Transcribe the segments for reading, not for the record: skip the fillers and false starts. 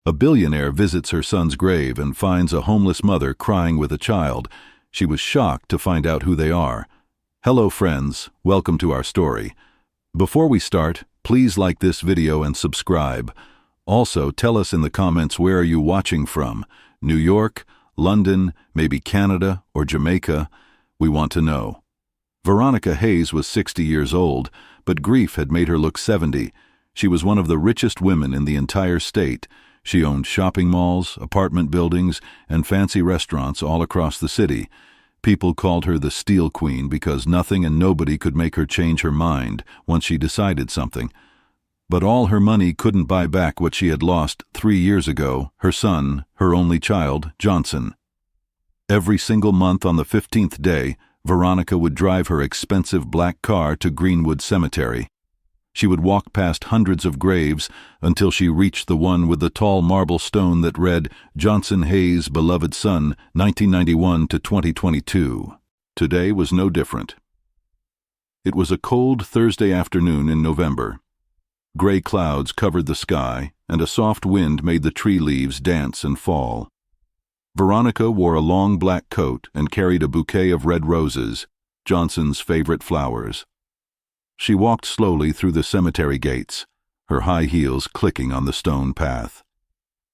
A billionaire visits her son's grave and finds a homeless mother crying with a child. She was shocked to find out who they are. Hello friends, welcome to our story. Before we start, please like this video and subscribe. Also, tell us in the comments where are you watching from? New York, London, maybe Canada or Jamaica? We want to know. Veronica Hayes was 60 years old, but grief had made her look 70. She was one of the richest women in the entire state. She owned shopping malls, apartment buildings, and fancy restaurants all across the city. People called her the Steel Queen because nothing and nobody could make her change her mind once she decided something. But all her money couldn't buy back what she had lost 3 years ago, her son, her only child, Johnson. Every single month on the 15th day, Veronica would drive her expensive black car to Greenwood Cemetery. She would walk past hundreds of graves until she reached the one with the tall marble stone that read, Johnson Hayes, beloved son, 1991 to 2022. Today was no different. It was a cold Thursday afternoon in November. Gray clouds covered the sky, and a soft wind made the tree leaves dance and fall. Veronica wore a long black coat and carried a bouquet of red roses, Johnson's favorite flowers. She walked slowly through the cemetery gates, her high heels clicking on the stone path.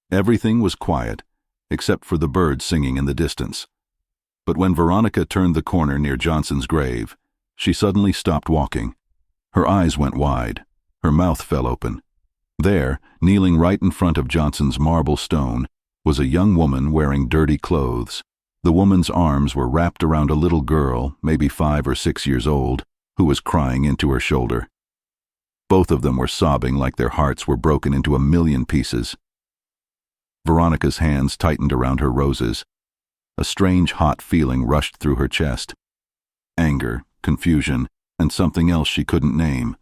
Everything was quiet, except for the birds singing in the distance. But when Veronica turned the corner near Johnson's grave, she suddenly stopped walking. Her eyes went wide, her mouth fell open. There, kneeling right in front of Johnson's marble stone, was a young woman wearing dirty clothes. The woman's arms were wrapped around a little girl, maybe 5 or 6 years old, who was crying into her shoulder. Both of them were sobbing like their hearts were broken into a million pieces. Veronica's hands tightened around her roses. A strange hot feeling rushed through her chest. Anger, confusion, and something else she couldn't name.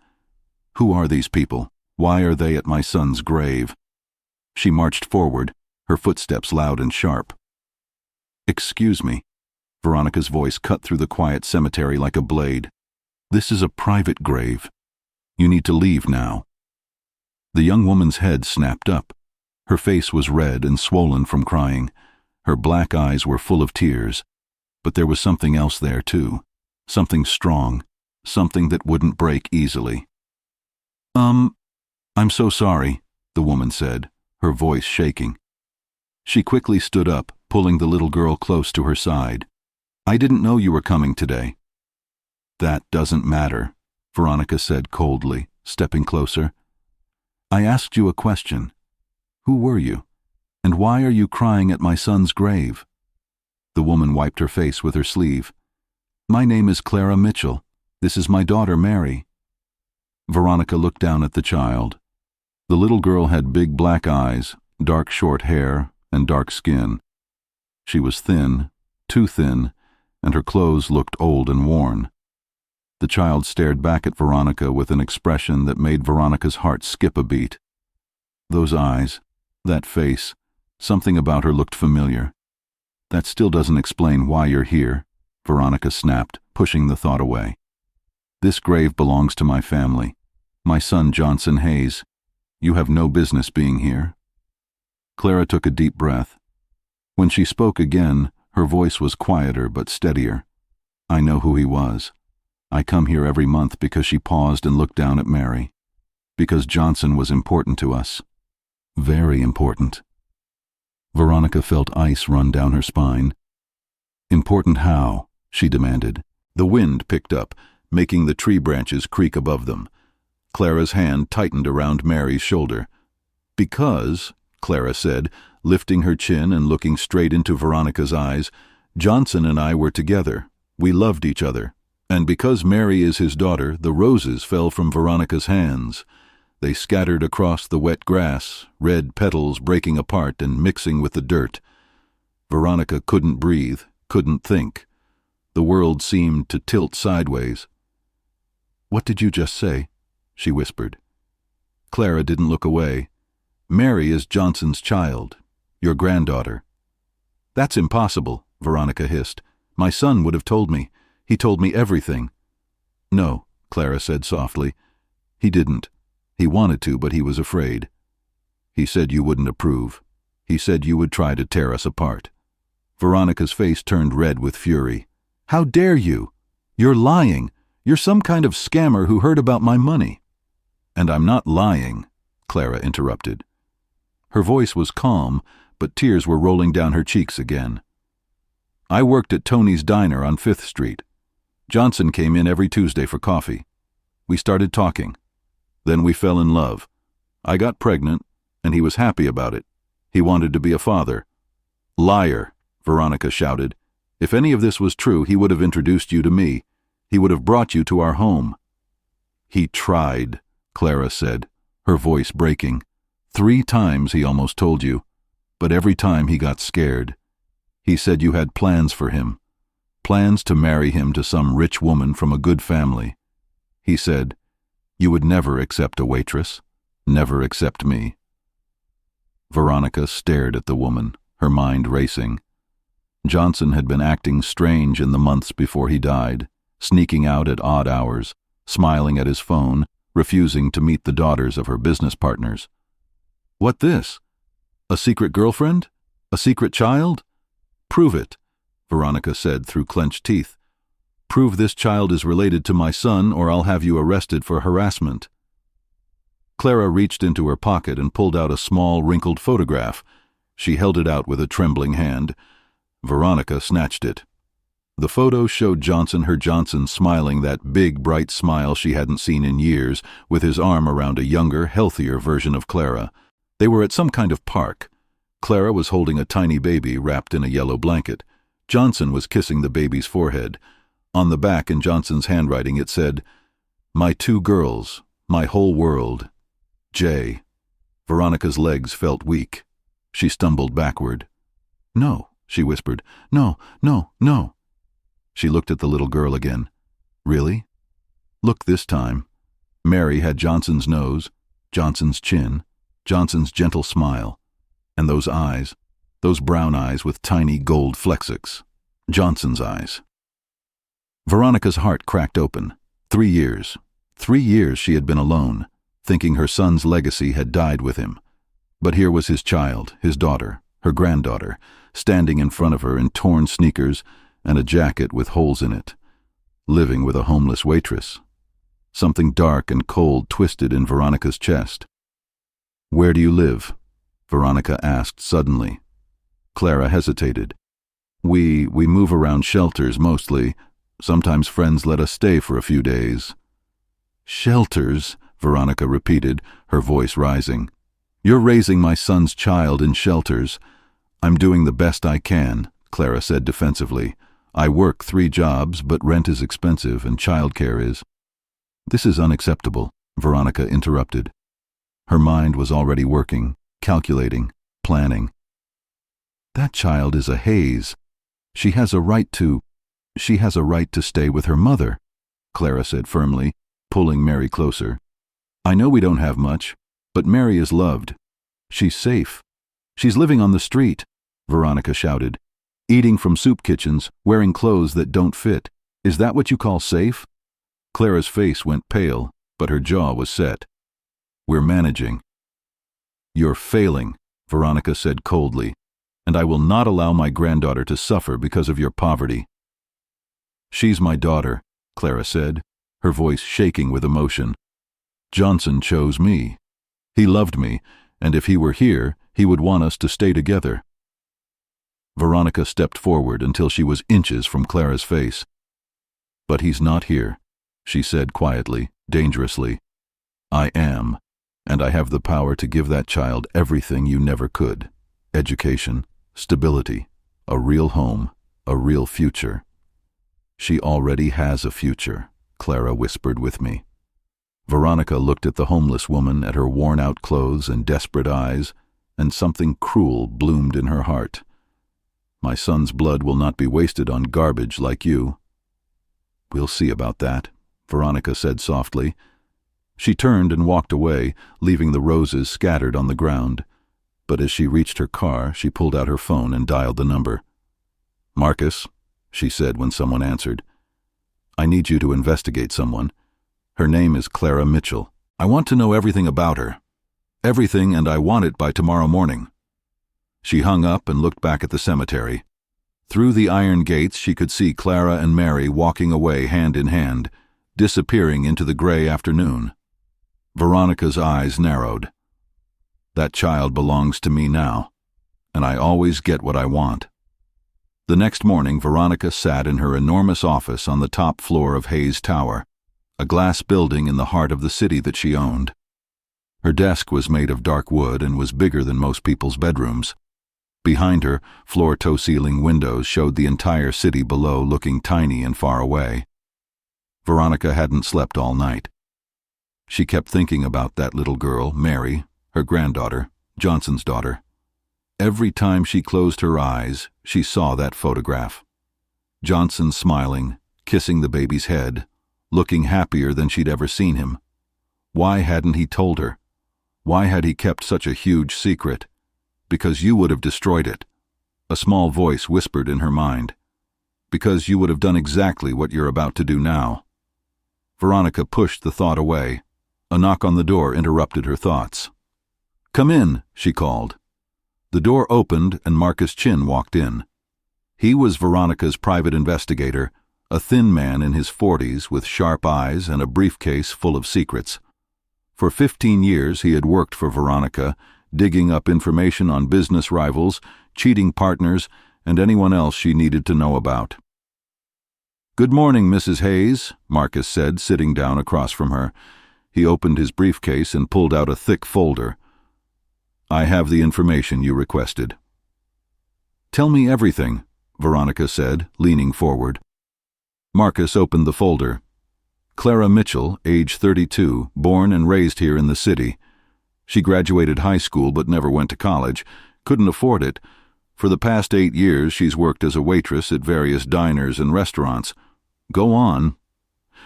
Who are these people? Why are they at my son's grave? She marched forward, her footsteps loud and sharp. Excuse me. Veronica's voice cut through the quiet cemetery like a blade. This is a private grave. You need to leave now. The young woman's head snapped up. Her face was red and swollen from crying. Her black eyes were full of tears. But there was something else there, too. Something strong. Something that wouldn't break easily. I'm so sorry, the woman said, her voice shaking. She quickly stood up, pulling the little girl close to her side. I didn't know you were coming today. That doesn't matter, Veronica said coldly, stepping closer. I asked you a question. Who were you? And why are you crying at my son's grave? The woman wiped her face with her sleeve. My name is Clara Mitchell. This is my daughter, Mary. Veronica looked down at the child. The little girl had big black eyes, dark short hair, and dark skin. She was thin, too thin, and her clothes looked old and worn. The child stared back at Veronica with an expression that made Veronica's heart skip a beat. Those eyes, that face, something about her looked familiar. That still doesn't explain why you're here, Veronica snapped, pushing the thought away. This grave belongs to my family. My son, Johnson Hayes. You have no business being here. Clara took a deep breath. When she spoke again, her voice was quieter but steadier. I know who he was. I come here every month because she paused and looked down at Mary. Because Johnson was important to us. Very important. Veronica felt ice run down her spine. Important how? She demanded. The wind picked up, making the tree branches creak above them. Clara's hand tightened around Mary's shoulder. Because, Clara said, lifting her chin and looking straight into Veronica's eyes, Johnson and I were together. We loved each other. And because Mary is his daughter, the roses fell from Veronica's hands. They scattered across the wet grass, red petals breaking apart and mixing with the dirt. Veronica couldn't breathe, couldn't think. The world seemed to tilt sideways. What did you just say? She whispered. Clara didn't look away. Mary is Johnson's child, your granddaughter. That's impossible, Veronica hissed. My son would have told me. He told me everything. No, Clara said softly. He didn't. He wanted to, but he was afraid. He said you wouldn't approve. He said you would try to tear us apart." Veronica's face turned red with fury. "How dare you? You're lying. You're some kind of scammer who heard about my money." "And I'm not lying," Clara interrupted. Her voice was calm, but tears were rolling down her cheeks again. "I worked at Tony's Diner on 5th Street. Johnson came in every Tuesday for coffee. We started talking. Then we fell in love. I got pregnant, and he was happy about it. He wanted to be a father." "Liar," Veronica shouted. "If any of this was true, he would have introduced you to me. He would have brought you to our home." "He tried," Clara said, her voice breaking. "3 times he almost told you, but every time he got scared. He said you had plans for him, plans to marry him to some rich woman from a good family. He said, you would never accept a waitress, never accept me." Veronica stared at the woman, her mind racing. Johnson had been acting strange in the months before he died, sneaking out at odd hours, smiling at his phone, refusing to meet the daughters of her business partners. What this? A secret girlfriend? A secret child? "Prove it," Veronica said through clenched teeth. "Prove this child is related to my son, or I'll have you arrested for harassment." Clara reached into her pocket and pulled out a small, wrinkled photograph. She held it out with a trembling hand. Veronica snatched it. The photo showed her Johnson smiling that big, bright smile she hadn't seen in years, with his arm around a younger, healthier version of Clara. They were at some kind of park. Clara was holding a tiny baby wrapped in a yellow blanket. Johnson was kissing the baby's forehead. On the back, in Johnson's handwriting, it said, "My 2 girls, my whole world. J." Veronica's legs felt weak. She stumbled backward. "No," she whispered. "No, no, no." She looked at the little girl again. "Really? Look this time." Mary had Johnson's nose, Johnson's chin, Johnson's gentle smile, and those eyes, those brown eyes with tiny gold flecks. Johnson's eyes. Veronica's heart cracked open. 3 years. 3 years she had been alone, thinking her son's legacy had died with him. But here was his child, his daughter, her granddaughter, standing in front of her in torn sneakers and a jacket with holes in it, living with a homeless waitress. Something dark and cold twisted in Veronica's chest. "Where do you live?" Veronica asked suddenly. Clara hesitated. We move around shelters mostly. Sometimes friends let us stay for a few days." "Shelters?" Veronica repeated, her voice rising. "You're raising my son's child in shelters." "I'm doing the best I can," Clara said defensively. "I work 3 jobs, but rent is expensive and childcare is." "This is unacceptable," Veronica interrupted. Her mind was already working, calculating, planning. "That child is a Hayes. She has a right to stay with her mother," Clara said firmly, pulling Mary closer. "I know we don't have much, but Mary is loved. She's safe. She's living on the street," Veronica shouted. "Eating from soup kitchens, wearing clothes that don't fit. Is that what you call safe?" Clara's face went pale, but her jaw was set. "We're managing." "You're failing," Veronica said coldly, "and I will not allow my granddaughter to suffer because of your poverty." "She's my daughter," Clara said, her voice shaking with emotion. "Johnson chose me. He loved me, and if he were here, he would want us to stay together." Veronica stepped forward until she was inches from Clara's face. "But he's not here," she said quietly, dangerously. "I am, and I have the power to give that child everything you never could. Education, stability, a real home, a real future." "She already has a future," Clara whispered with me. Veronica looked at the homeless woman, at her worn-out clothes and desperate eyes, and something cruel bloomed in her heart. "My son's blood will not be wasted on garbage like you." "We'll see about that," Veronica said softly. She turned and walked away, leaving the roses scattered on the ground. But as she reached her car, she pulled out her phone and dialed the number. "Marcus," she said when someone answered. "I need you to investigate someone. Her name is Clara Mitchell. I want to know everything about her. Everything, and I want it by tomorrow morning." She hung up and looked back at the cemetery. Through the iron gates she could see Clara and Mary walking away hand in hand, disappearing into the gray afternoon. Veronica's eyes narrowed. That child belongs to me now, and I always get what I want. The next morning, Veronica sat in her enormous office on the top floor of Hayes Tower, a glass building in the heart of the city that she owned. Her desk was made of dark wood and was bigger than most people's bedrooms. Behind her, floor-to-ceiling windows showed the entire city below, looking tiny and far away. Veronica hadn't slept all night. She kept thinking about that little girl, Mary, her granddaughter, Johnson's daughter. Every time she closed her eyes, she saw that photograph. Johnson smiling, kissing the baby's head, looking happier than she'd ever seen him. Why hadn't he told her? Why had he kept such a huge secret? Because you would have destroyed it. A small voice whispered in her mind. Because you would have done exactly what you're about to do now. Veronica pushed the thought away. A knock on the door interrupted her thoughts. "Come in," she called. The door opened and Marcus Chin walked in. He was Veronica's private investigator, a thin man in his 40s with sharp eyes and a briefcase full of secrets. For 15 years he had worked for Veronica, digging up information on business rivals, cheating partners, and anyone else she needed to know about. "Good morning, Mrs. Hayes," Marcus said, sitting down across from her. He opened his briefcase and pulled out a thick folder. "I have the information you requested." "Tell me everything," Veronica said, leaning forward. Marcus opened the folder. Clara Mitchell, age 32, born and raised here in the city. She graduated high school but never went to college, couldn't afford it. For the past 8 years she's worked as a waitress at various diners and restaurants. Go on.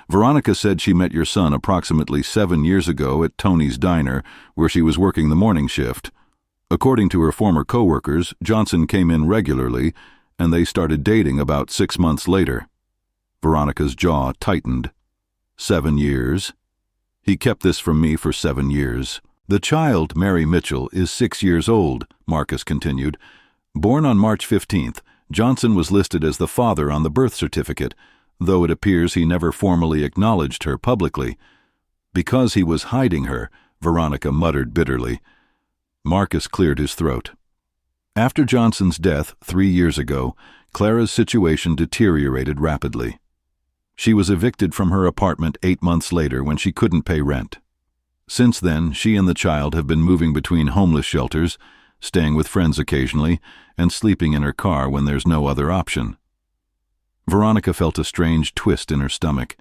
Veronica said she met your son approximately 7 years ago at Tony's Diner, where she was working the morning shift. According to her former co-workers, Johnson came in regularly, and they started dating about 6 months later. Veronica's jaw tightened. 7 years? He kept this from me for 7 years. The child, Mary Mitchell, is 6 years old, Marcus continued. Born on March 15th, Johnson was listed as the father on the birth certificate, though it appears he never formally acknowledged her publicly. Because he was hiding her, Veronica muttered bitterly. Marcus cleared his throat. After Johnson's death 3 years ago, Clara's situation deteriorated rapidly. She was evicted from her apartment 8 months later when she couldn't pay rent. Since then, she and the child have been moving between homeless shelters, staying with friends occasionally, and sleeping in her car when there's no other option. Veronica felt a strange twist in her stomach.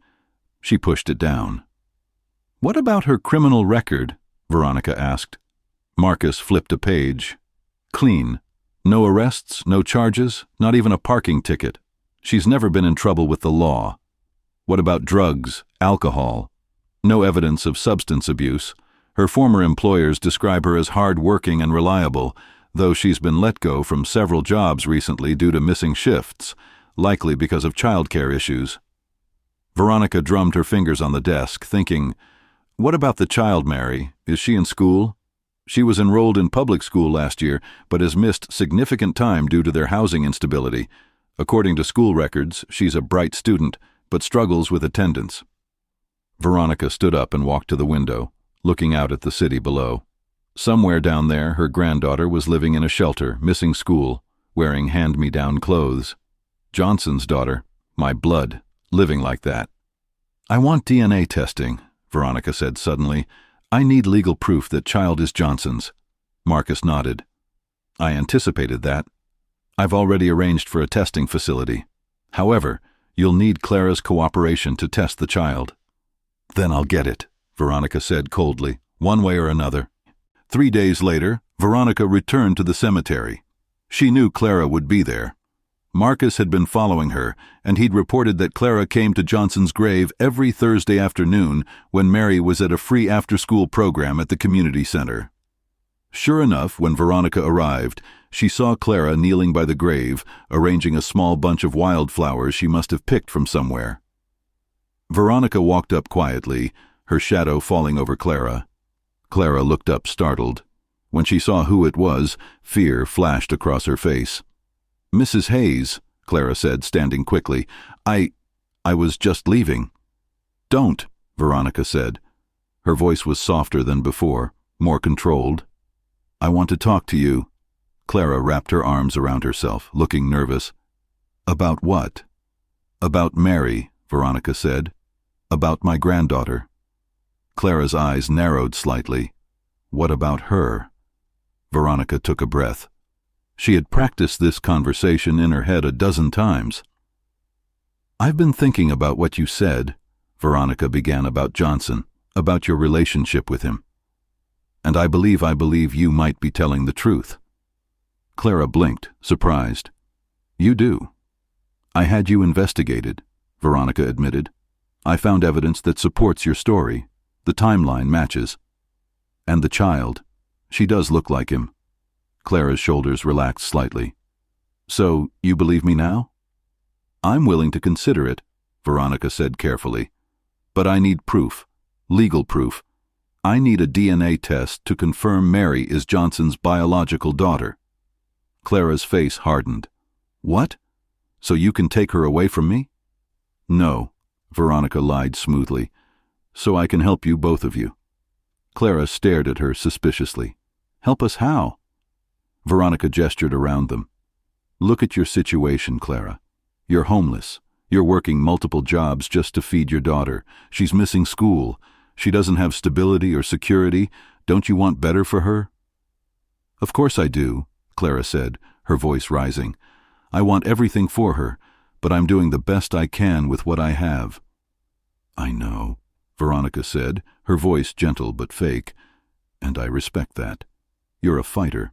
She pushed it down. "What about her criminal record?" Veronica asked. Marcus flipped a page. "Clean. No arrests, no charges, not even a parking ticket. She's never been in trouble with the law." "What about drugs, alcohol?" "No evidence of substance abuse. Her former employers describe her as hard-working and reliable, though she's been let go from several jobs recently due to missing shifts, likely because of childcare issues." Veronica drummed her fingers on the desk, thinking, "What about the child, Mary? Is she in school?" "She was enrolled in public school last year, but has missed significant time due to their housing instability. According to school records, she's a bright student, but struggles with attendance." Veronica stood up and walked to the window, looking out at the city below. Somewhere down there, her granddaughter was living in a shelter, missing school, wearing hand-me-down clothes. Johnson's daughter, my blood, living like that. "I want DNA testing," Veronica said suddenly. "I need legal proof that child is Johnson's." Marcus nodded. "I anticipated that. I've already arranged for a testing facility. However, you'll need Clara's cooperation to test the child." "Then I'll get it," Veronica said coldly, "one way or another." 3 days later, Veronica returned to the cemetery. She knew Clara would be there. Marcus had been following her, and he'd reported that Clara came to Johnson's grave every Thursday afternoon when Mary was at a free after-school program at the community center. Sure enough, when Veronica arrived, she saw Clara kneeling by the grave, arranging a small bunch of wildflowers she must have picked from somewhere. Veronica walked up quietly, her shadow falling over Clara. Clara looked up startled. When she saw who it was, fear flashed across her face. "Mrs. Hayes," Clara said, standing quickly. I was just leaving." "Don't," Veronica said. Her voice was softer than before, more controlled. "I want to talk to you." Clara wrapped her arms around herself, looking nervous. "About what?" "About Mary," Veronica said. "About my granddaughter." Clara's eyes narrowed slightly. "What about her?" Veronica took a breath. She had practiced this conversation in her head a dozen times. "I've been thinking about what you said," Veronica began, "about Johnson, about your relationship with him. And I believe you might be telling the truth." Clara blinked, surprised. "You do?" "I had you investigated," Veronica admitted. "I found evidence that supports your story. The timeline matches. And the child. She does look like him." Clara's shoulders relaxed slightly. "So, you believe me now?" "I'm willing to consider it," Veronica said carefully. "But I need proof. Legal proof. I need a DNA test to confirm Mary is Johnson's biological daughter." Clara's face hardened. "What? So you can take her away from me?" "No," Veronica lied smoothly. "So I can help you, both of you." Clara stared at her suspiciously. "Help us how?" Veronica gestured around them. "Look at your situation, Clara. You're homeless. You're working multiple jobs just to feed your daughter. She's missing school. She doesn't have stability or security. Don't you want better for her?" "Of course I do," Clara said, her voice rising. "I want everything for her, but I'm doing the best I can with what I have." "I know," Veronica said, her voice gentle but fake, "and I respect that. You're a fighter.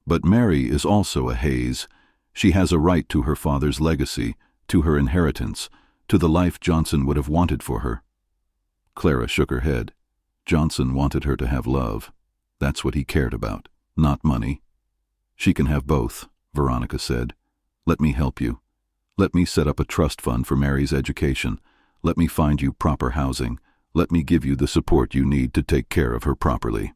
But Mary is also a Hayes. She has a right to her father's legacy, to her inheritance, to the life Johnson would have wanted for her." Clara shook her head. "Johnson wanted her to have love. That's what he cared about, not money." "She can have both," Veronica said. "Let me help you. Let me set up a trust fund for Mary's education. Let me find you proper housing. Let me give you the support you need to take care of her properly."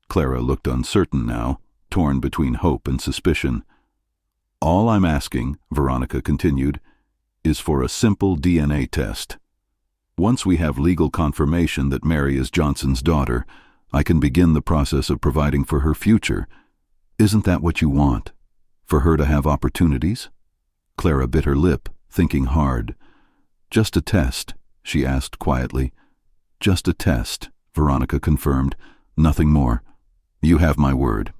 Clara looked uncertain now, torn between hope and suspicion. "All I'm asking," Veronica continued, "is for a simple DNA test. Once we have legal confirmation that Mary is Johnson's daughter, I can begin the process of providing for her future. Isn't that what you want? For her to have opportunities?" Clara bit her lip, thinking hard. "Just a test," she asked quietly. "Just a test," Veronica confirmed. "Nothing more. You have my word."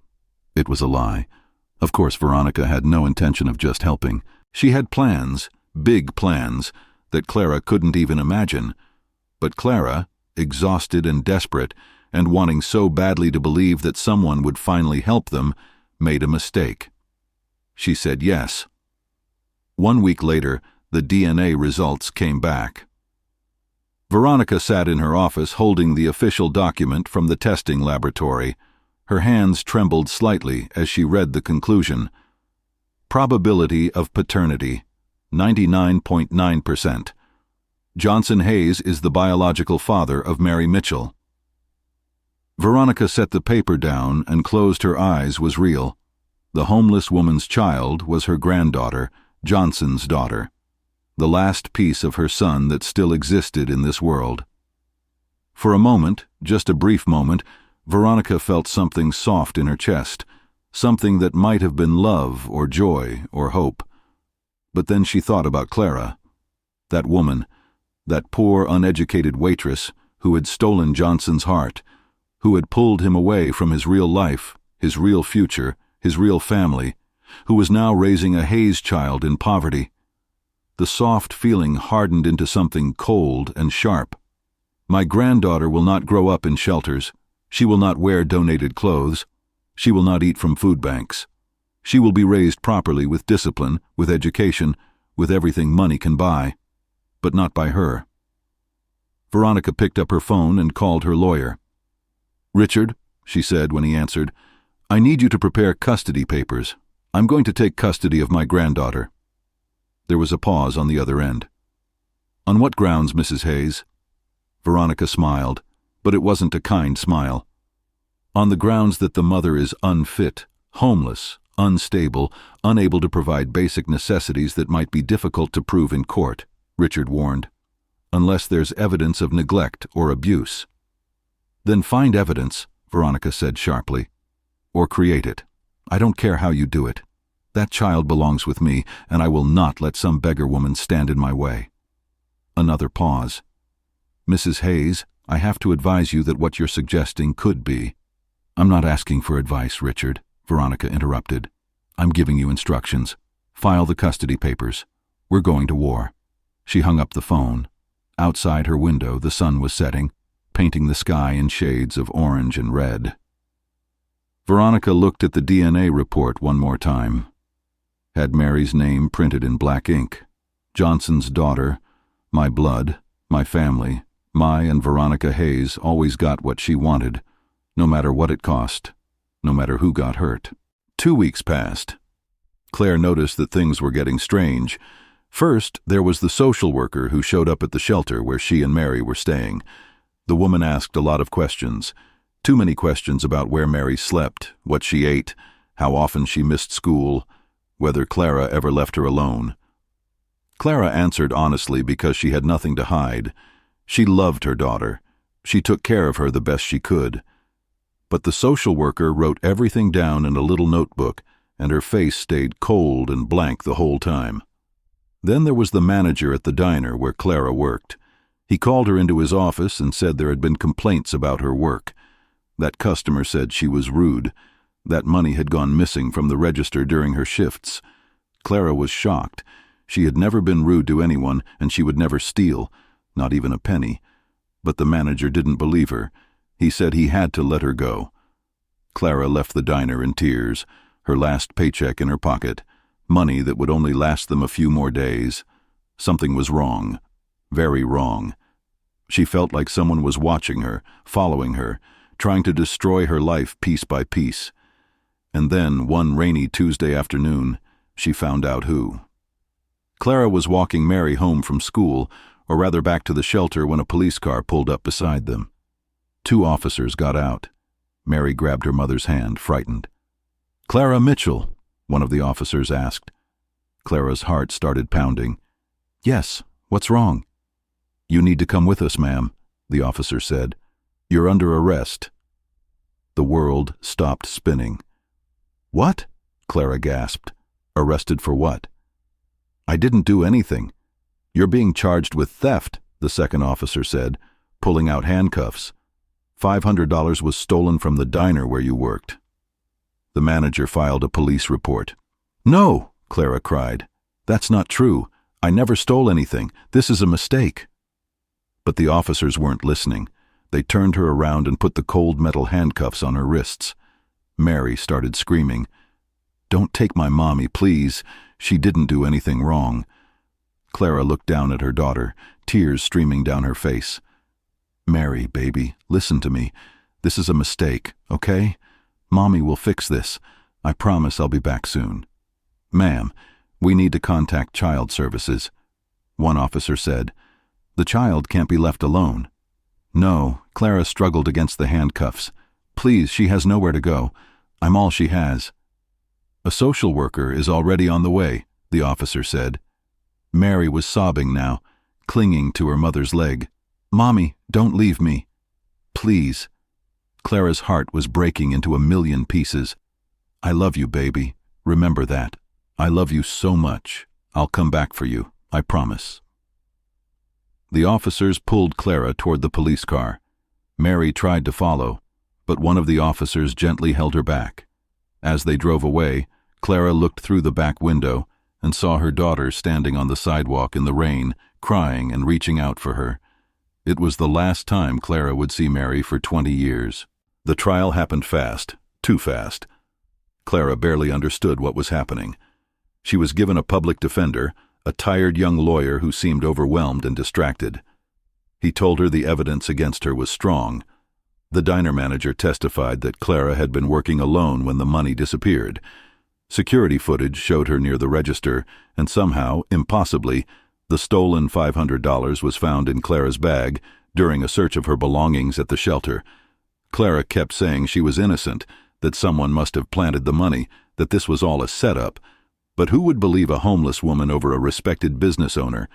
It was a lie. Of course, Veronica had no intention of just helping. She had plans, big plans, that Clara couldn't even imagine. But Clara, exhausted and desperate, and wanting so badly to believe that someone would finally help them, made a mistake. She said yes. 1 week later, the DNA results came back. Veronica sat in her office holding the official document from the testing laboratory. Her hands trembled slightly as she read the conclusion. Probability of paternity, 99.9%. Johnson Hayes is the biological father of Mary Mitchell. Veronica set the paper down and closed her eyes. Was real. The homeless woman's child was her granddaughter, Johnson's daughter, the last piece of her son that still existed in this world. For a moment, just a brief moment, Veronica felt something soft in her chest, something that might have been love or joy or hope. But then she thought about Clara. That woman, that poor uneducated waitress who had stolen Johnson's heart, who had pulled him away from his real life, his real future, his real family, who was now raising a Hayes child in poverty. The soft feeling hardened into something cold and sharp. My granddaughter will not grow up in shelters. She will not wear donated clothes. She will not eat from food banks. She will be raised properly with discipline, with education, with everything money can buy. But not by her. Veronica picked up her phone and called her lawyer. "Richard," she said when he answered, "I need you to prepare custody papers. I'm going to take custody of my granddaughter." There was a pause on the other end. "On what grounds, Mrs. Hayes?" Veronica smiled. but it wasn't a kind smile. On the grounds that the mother is unfit, homeless, unstable, unable to provide basic necessities that might be difficult to prove in court, Richard warned. Unless there's evidence of neglect or abuse. Then find evidence, Veronica said sharply. Or create it. I don't care how you do it. That child belongs with me, and I will not let some beggar woman stand in my way. Another pause. Mrs. Hayes, I have to advise you that what you're suggesting could be. I'm not asking for advice, Richard, Veronica interrupted. I'm giving you instructions. File the custody papers. We're going to war. She hung up the phone. Outside her window, the sun was setting, painting the sky in shades of orange and red. Veronica looked at the DNA report one more time. Had Mary's name printed in black ink. Johnson's daughter, my blood, my family, my and Veronica Hayes always got what she wanted, no matter what it cost, no matter who got hurt. 2 weeks passed. Claire noticed that things were getting strange. First, there was the social worker who showed up at the shelter where she and Mary were staying. The woman asked a lot of questions. Too many questions about where Mary slept, what she ate, how often she missed school, whether Clara ever left her alone. Clara answered honestly because she had nothing to hide. She loved her daughter. She took care of her the best she could. But the social worker wrote everything down in a little notebook, and her face stayed cold and blank the whole time. Then there was the manager at the diner where Clara worked. He called her into his office and said there had been complaints about her work. That customer said she was rude. That money had gone missing from the register during her shifts. Clara was shocked. She had never been rude to anyone, and she would never steal, not even a penny. But the manager didn't believe her. He said he had to let her go. Clara left the diner in tears, her last paycheck in her pocket, money that would only last them a few more days. Something was wrong. Very wrong. She felt like someone was watching her, following her, trying to destroy her life piece by piece. And then, one rainy Tuesday afternoon, she found out who. Clara was walking Mary home from school, or rather back to the shelter, when a police car pulled up beside them. 2 officers got out. Mary grabbed her mother's hand, frightened. "Clara Mitchell," one of the officers asked. Clara's heart started pounding. "Yes, what's wrong?" "You need to come with us, ma'am," the officer said. "You're under arrest." The world stopped spinning. "What?" Clara gasped. "Arrested for what?" "I didn't do anything." "You're being charged with theft," the second officer said, pulling out handcuffs. $500 was stolen from the diner where you worked. The manager filed a police report. "No," Clara cried. "That's not true. I never stole anything. This is a mistake." But the officers weren't listening. They turned her around and put the cold metal handcuffs on her wrists. Mary started screaming. "Don't take my mommy, please. She didn't do anything wrong." Clara looked down at her daughter, tears streaming down her face. "Mary, baby, listen to me. This is a mistake, okay? Mommy will fix this. I promise I'll be back soon." "Ma'am, we need to contact child services," one officer said. "The child can't be left alone." "No," Clara struggled against the handcuffs. "Please, she has nowhere to go. I'm all she has." "A social worker is already on the way," the officer said. Mary was sobbing now, clinging to her mother's leg. "Mommy, don't leave me. Please." Clara's heart was breaking into a million pieces. "I love you, baby. Remember that. I love you so much. I'll come back for you. I promise." The officers pulled Clara toward the police car. Mary tried to follow, but one of the officers gently held her back. As they drove away, Clara looked through the back window and saw her daughter standing on the sidewalk in the rain, crying and reaching out for her. It was the last time Clara would see Mary for 20 years. The trial happened fast, too fast. Clara barely understood what was happening. She was given a public defender, a tired young lawyer who seemed overwhelmed and distracted. He told her the evidence against her was strong. The diner manager testified that Clara had been working alone when the money disappeared. Security footage showed her near the register, and somehow, impossibly, the stolen $500 was found in Clara's bag, During a search of her belongings at the shelter, Clara kept saying she was innocent, that someone must have planted the money, that this was all a setup. But who would believe a homeless woman over a respected business owner?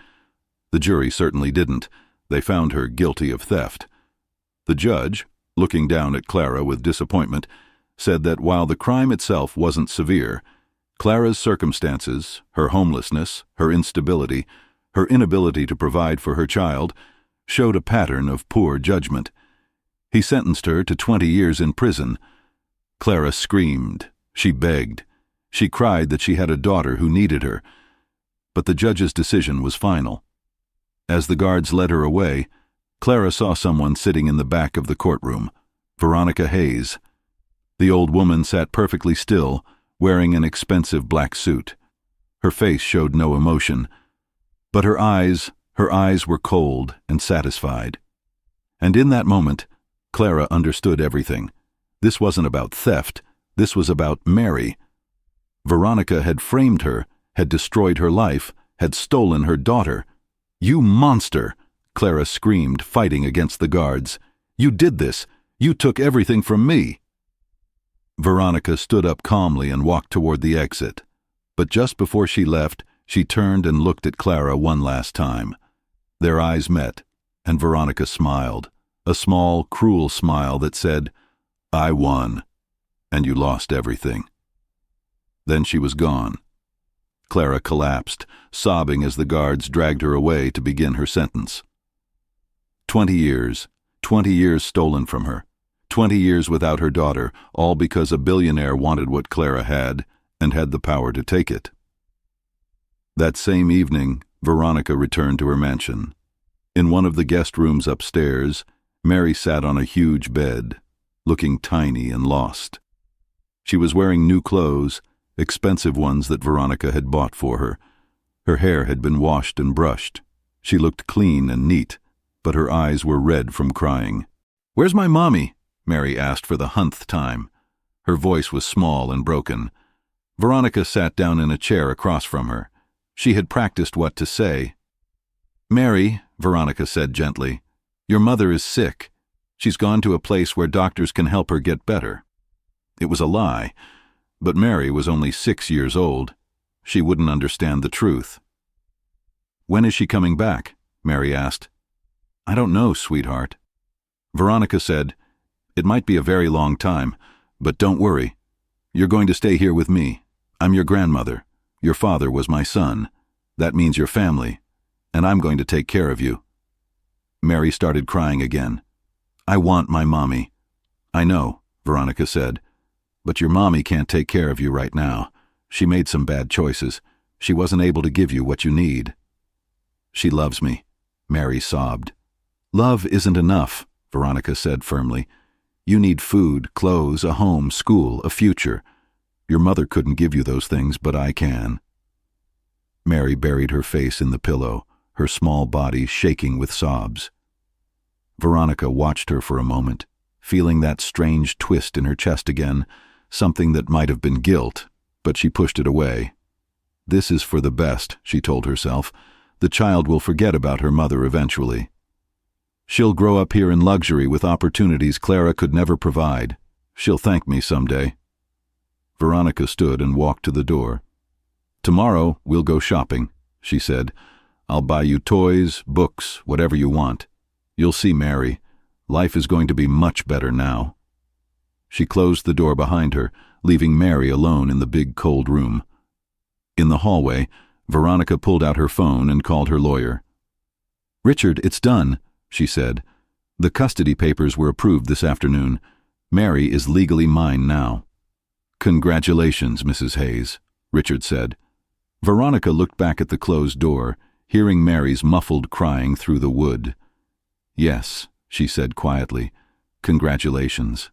The jury certainly didn't. They found her guilty of theft. The judge, looking down at Clara with disappointment, said that while the crime itself wasn't severe, Clara's circumstances, her homelessness, her instability, her inability to provide for her child, showed a pattern of poor judgment. He sentenced her to 20 years in prison. Clara screamed. She begged. She cried that she had a daughter who needed her. But the judge's decision was final. As the guards led her away, Clara saw someone sitting in the back of the courtroom, Veronica Hayes. The old woman sat perfectly still, wearing an expensive black suit. Her face showed no emotion, but her eyes were cold and satisfied. And in that moment, Clara understood everything. This wasn't about theft. This was about Mary. Veronica had framed her, had destroyed her life, had stolen her daughter. "You monster!" Clara screamed, fighting against the guards. "You did this! You took everything from me!" Veronica stood up calmly and walked toward the exit. But just before she left, she turned and looked at Clara one last time. Their eyes met, and Veronica smiled, a small, cruel smile that said, "I won, and you lost everything." Then she was gone. Clara collapsed, sobbing as the guards dragged her away to begin her sentence. 20 years stolen from her, 20 years without her daughter, all because a billionaire wanted what Clara had and had the power to take it. That same evening, Veronica returned to her mansion. In one of the guest rooms upstairs, Mary sat on a huge bed, looking tiny and lost. She was wearing new clothes, expensive ones that Veronica had bought for her. Her hair had been washed and brushed. She looked clean and neat, but her eyes were red from crying. "Where's my mommy?" Mary asked for the 100th time. Her voice was small and broken. Veronica sat down in a chair across from her. She had practiced what to say. "Mary," Veronica said gently, "your mother is sick. She's gone to a place where doctors can help her get better." It was a lie, but Mary was only 6 years old. She wouldn't understand the truth. "When is she coming back?" Mary asked. "I don't know, sweetheart." Veronica said, "It might be a very long time, but don't worry. You're going to stay here with me. I'm your grandmother. Your father was my son. That means your family, and I'm going to take care of you." Mary started crying again. "I want my mommy." "I know," Veronica said, "but your mommy can't take care of you right now. She made some bad choices. She wasn't able to give you what you need." "She loves me," Mary sobbed. "Love isn't enough," Veronica said firmly. "You need food, clothes, a home, school, a future. Your mother couldn't give you those things, but I can." Mary buried her face in the pillow, her small body shaking with sobs. Veronica watched her for a moment, feeling that strange twist in her chest again, something that might have been guilt, but she pushed it away. "This is for the best," she told herself. "The child will forget about her mother eventually. She'll grow up here in luxury with opportunities Clara could never provide. She'll thank me someday." Veronica stood and walked to the door. "Tomorrow we'll go shopping," she said. "I'll buy you toys, books, whatever you want. You'll see, Mary. Life is going to be much better now." She closed the door behind her, leaving Mary alone in the big cold room. In the hallway, Veronica pulled out her phone and called her lawyer. "Richard, it's done," she said. "The custody papers were approved this afternoon. Mary is legally mine now." "Congratulations, Mrs. Hayes," Richard said. Veronica looked back at the closed door, hearing Mary's muffled crying through the wood. "Yes," she said quietly, "congratulations."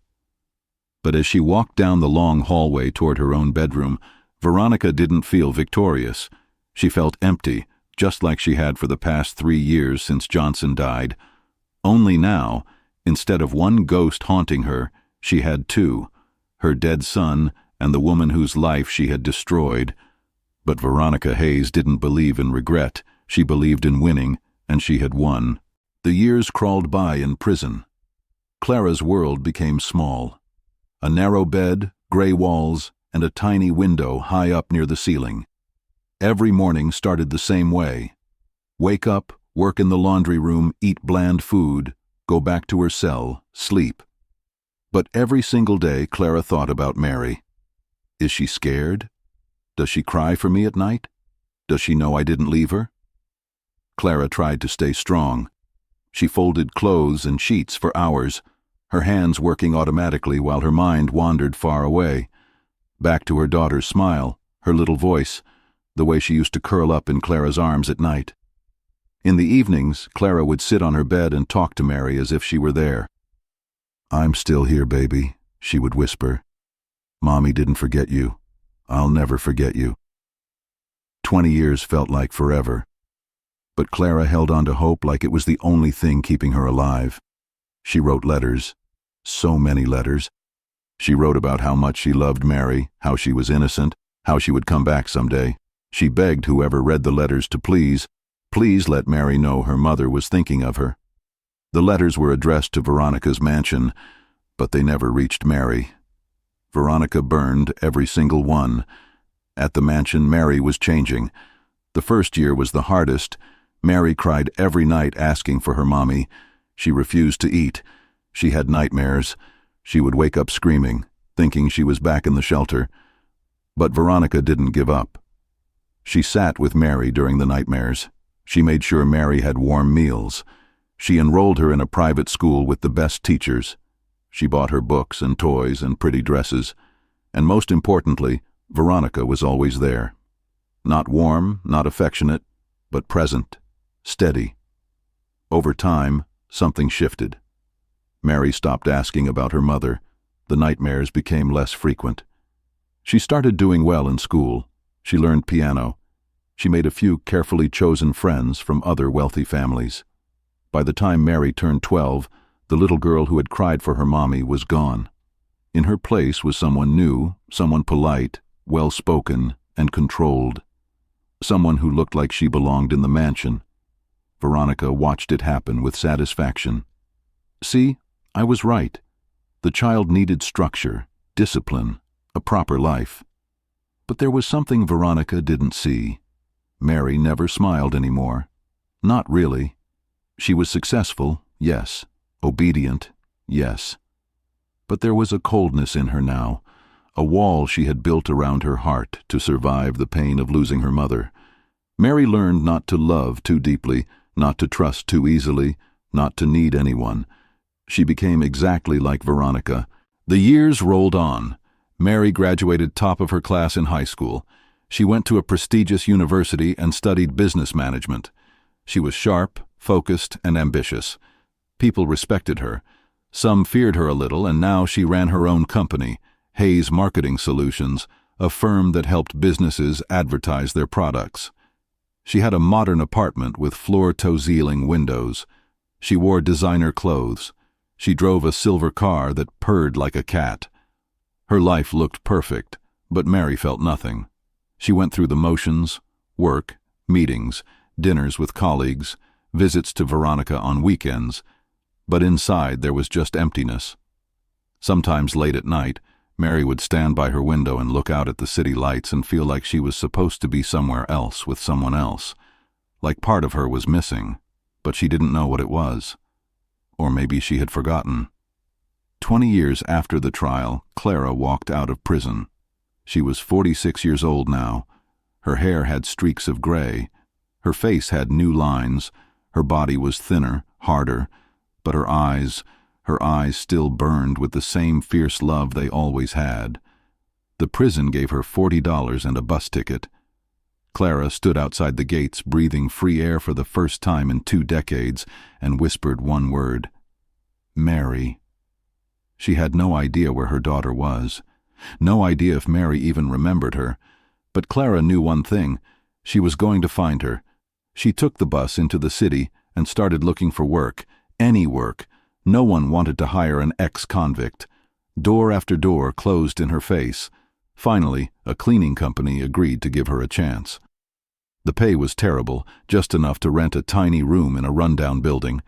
But as she walked down the long hallway toward her own bedroom, Veronica didn't feel victorious. She felt empty, just like she had for the past 3 years since Johnson died. Only now, instead of one ghost haunting her, she had 2, her dead son and the woman whose life she had destroyed. But Veronica Hayes didn't believe in regret. She believed in winning, and she had won. The years crawled by in prison. Clara's world became small. A narrow bed, gray walls, and a tiny window high up near the ceiling. Every morning started the same way. Wake up, work in the laundry room, eat bland food, go back to her cell, sleep. But every single day Clara thought about Mary. Is she scared? Does she cry for me at night? Does she know I didn't leave her? Clara tried to stay strong. She folded clothes and sheets for hours, her hands working automatically while her mind wandered far away. Back to her daughter's smile, her little voice, the way she used to curl up in Clara's arms at night. In the evenings, Clara would sit on her bed and talk to Mary as if she were there. "I'm still here, baby," she would whisper. "Mommy didn't forget you. I'll never forget you." 20 years felt like forever. But Clara held on to hope like it was the only thing keeping her alive. She wrote letters. So many letters. She wrote about how much she loved Mary, how she was innocent, how she would come back someday. She begged whoever read the letters to please let Mary know her mother was thinking of her. The letters were addressed to Veronica's mansion, but they never reached Mary. Veronica burned every single one. At the mansion, Mary was changing. The first year was the hardest. Mary cried every night asking for her mommy. She refused to eat. She had nightmares. She would wake up screaming, thinking she was back in the shelter. But Veronica didn't give up. She sat with Mary during the nightmares. She made sure Mary had warm meals. She enrolled her in a private school with the best teachers. She bought her books and toys and pretty dresses. And most importantly, Veronica was always there. Not warm, not affectionate, but present, steady. Over time, something shifted. Mary stopped asking about her mother. The nightmares became less frequent. She started doing well in school. She learned piano. She made a few carefully chosen friends from other wealthy families. By the time Mary turned 12, the little girl who had cried for her mommy was gone. In her place was someone new, someone polite, well-spoken, and controlled. Someone who looked like she belonged in the mansion. Veronica watched it happen with satisfaction. See, I was right. The child needed structure, discipline, a proper life. But there was something Veronica didn't see. Mary never smiled anymore. Not really. She was successful, yes. Obedient, yes. But there was a coldness in her now, a wall she had built around her heart to survive the pain of losing her mother. Mary learned not to love too deeply, not to trust too easily, not to need anyone. She became exactly like Veronica. The years rolled on. Mary graduated top of her class in high school. She went to a prestigious university and studied business management. She was sharp, focused, and ambitious. People respected her. Some feared her a little, and now she ran her own company, Hayes Marketing Solutions, a firm that helped businesses advertise their products. She had a modern apartment with floor-to-ceiling windows. She wore designer clothes. She drove a silver car that purred like a cat. Her life looked perfect, but Mary felt nothing. She went through the motions, work, meetings, dinners with colleagues, visits to Veronica on weekends, but inside there was just emptiness. Sometimes late at night, Mary would stand by her window and look out at the city lights and feel like she was supposed to be somewhere else with someone else, like part of her was missing, but she didn't know what it was. Or maybe she had forgotten. 20 years after the trial, Clara walked out of prison. She was 46 years old now. Her hair had streaks of gray. Her face had new lines. Her body was thinner, harder, but her eyes still burned with the same fierce love they always had. The prison gave her $40 and a bus ticket. Clara stood outside the gates, breathing free air for the first time in 2 decades, and whispered one word: Mary. She had no idea where her daughter was. No idea if Mary even remembered her. But Clara knew one thing. She was going to find her. She took the bus into the city and started looking for work. Any work. No one wanted to hire an ex-convict. Door after door closed in her face. Finally, a cleaning company agreed to give her a chance. The pay was terrible, just enough to rent a tiny room in a rundown building.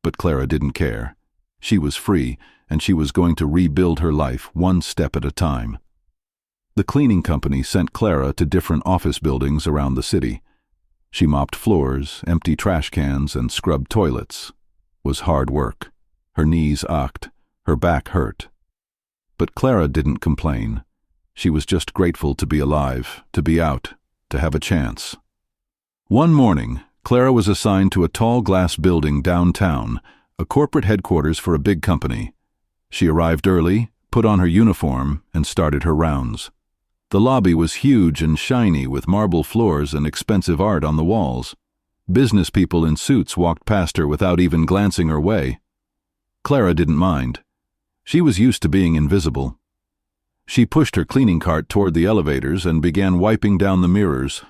But Clara didn't care. She was free, and she was going to rebuild her life one step at a time. The cleaning company sent Clara to different office buildings around the city. She mopped floors, emptied trash cans, and scrubbed toilets. It was hard work. Her knees ached, her back hurt. But Clara didn't complain. She was just grateful to be alive, to be out, to have a chance. One morning, Clara was assigned to a tall glass building downtown, a corporate headquarters for a big company. She arrived early, put on her uniform, and started her rounds. The lobby was huge and shiny with marble floors and expensive art on the walls. Business people in suits walked past her without even glancing her way. Clara didn't mind. She was used to being invisible. She pushed her cleaning cart toward the elevators and began wiping down the mirrors.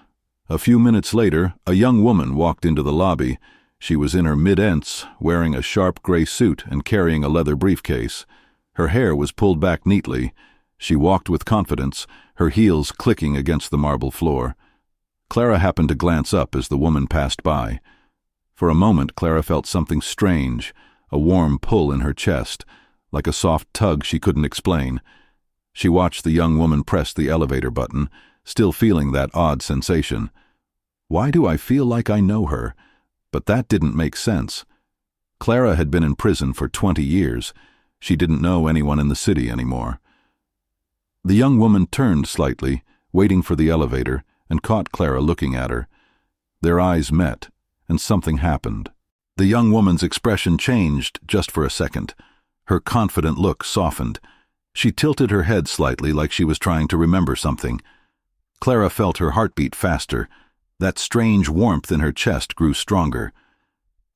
A few minutes later, a young woman walked into the lobby. She was in her mid-ents, wearing a sharp gray suit and carrying a leather briefcase. Her hair was pulled back neatly. She walked with confidence, her heels clicking against the marble floor. Clara happened to glance up as the woman passed by. For a moment, Clara felt something strange, a warm pull in her chest, like a soft tug she couldn't explain. She watched the young woman press the elevator button, still feeling that odd sensation. Why do I feel like I know her? But that didn't make sense. Clara had been in prison for 20 years. She didn't know anyone in the city anymore. The young woman turned slightly, waiting for the elevator, and caught Clara looking at her. Their eyes met, and something happened. The young woman's expression changed just for a second. Her confident look softened. She tilted her head slightly like she was trying to remember something. Clara felt her heartbeat faster. That strange warmth in her chest grew stronger.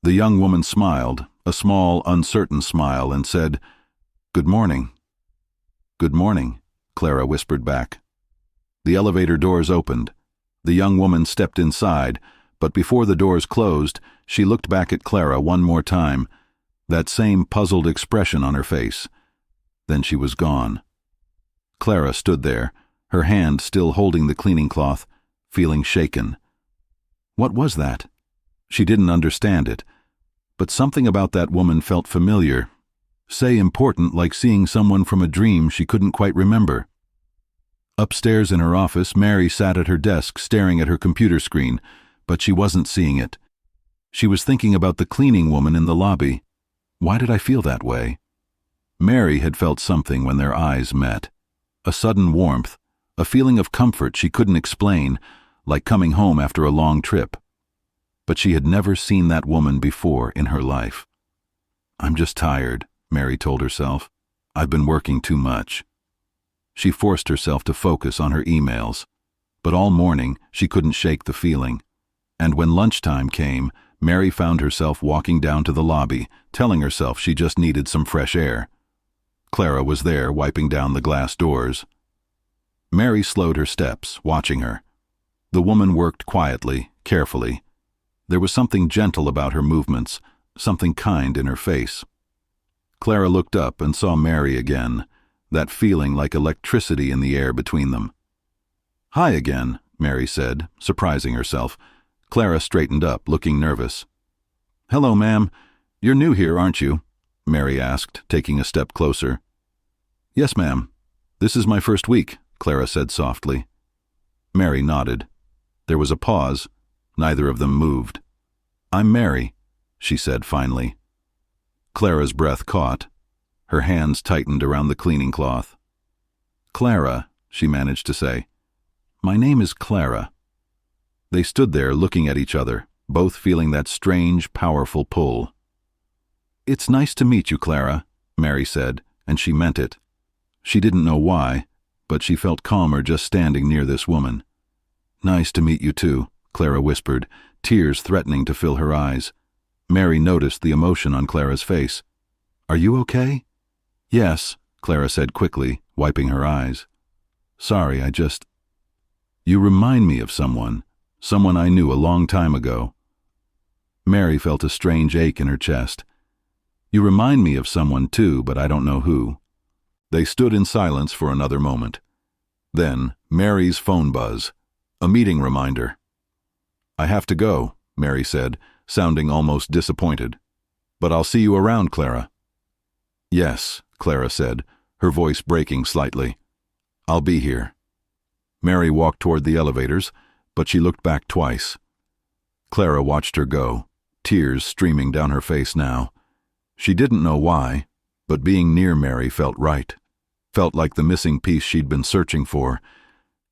The young woman smiled, a small, uncertain smile, and said, "Good morning." "Good morning," Clara whispered back. The elevator doors opened. The young woman stepped inside, but before the doors closed, she looked back at Clara one more time, that same puzzled expression on her face. Then she was gone. Clara stood there, her hand still holding the cleaning cloth, feeling shaken. What was that? She didn't understand it, but something about that woman felt familiar, say important, like seeing someone from a dream she couldn't quite remember. Upstairs in her office, Mary sat at her desk staring at her computer screen, but she wasn't seeing it. She was thinking about the cleaning woman in the lobby. Why did I feel that way? Mary had felt something when their eyes met. A sudden warmth, a feeling of comfort she couldn't explain, like coming home after a long trip. But she had never seen that woman before in her life. "I'm just tired," Mary told herself. "I've been working too much." She forced herself to focus on her emails, but all morning she couldn't shake the feeling. And when lunchtime came, Mary found herself walking down to the lobby, telling herself she just needed some fresh air. Clara was there, wiping down the glass doors. Mary slowed her steps, watching her. The woman worked quietly, carefully. There was something gentle about her movements, something kind in her face. Clara looked up and saw Mary again, that feeling like electricity in the air between them. "Hi again," Mary said, surprising herself. Clara straightened up, looking nervous. "Hello, ma'am. You're new here, aren't you?" Mary asked, taking a step closer. "Yes, ma'am. This is my first week," Clara said softly. Mary nodded. There was a pause. Neither of them moved. "I'm Mary," she said finally. Clara's breath caught. Her hands tightened around the cleaning cloth. "Clara," she managed to say. "My name is Clara." They stood there looking at each other, both feeling that strange, powerful pull. "It's nice to meet you, Clara," Mary said, and she meant it. She didn't know why, but she felt calmer just standing near this woman. "Nice to meet you too," Clara whispered, tears threatening to fill her eyes. Mary noticed the emotion on Clara's face. "Are you okay?" "Yes," Clara said quickly, wiping her eyes. "Sorry, You remind me of someone I knew a long time ago." Mary felt a strange ache in her chest. "You remind me of someone too, but I don't know who." They stood in silence for another moment. Then, Mary's phone buzz. A meeting reminder. "I have to go," Mary said, sounding almost disappointed. But I'll see you around, Clara." "Yes," Clara said, her voice breaking slightly. "I'll be here." Mary walked toward the elevators, but she looked back twice. Clara watched her go, tears streaming down her face now. She didn't know why, but being near Mary felt right, felt like the missing piece she'd been searching for.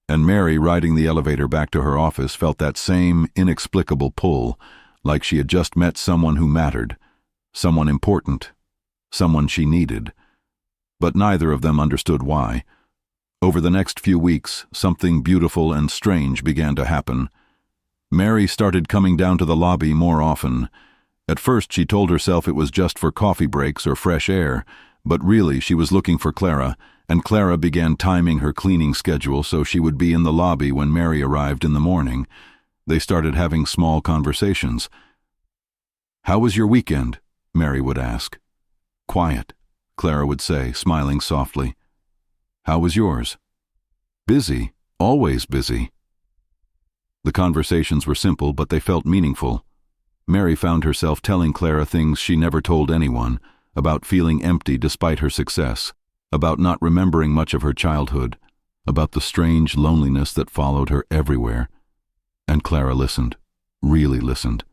And Mary, riding the elevator back to her office, felt that same inexplicable pull, like she had just met someone who mattered, someone important, someone she needed. But neither of them understood why. Over the next few weeks, something beautiful and strange began to happen. Mary started coming down to the lobby more often. At first she told herself it was just for coffee breaks or fresh air, but really she was looking for Clara, and Clara began timing her cleaning schedule so she would be in the lobby when Mary arrived in the morning. They started having small conversations. "How was your weekend?" Mary would ask. "Quiet," Clara would say, smiling softly. "How was yours?" "Busy, always busy." The conversations were simple, but they felt meaningful. Mary found herself telling Clara things she never told anyone, about feeling empty despite her success, about not remembering much of her childhood, about the strange loneliness that followed her everywhere. And Clara listened, really listened.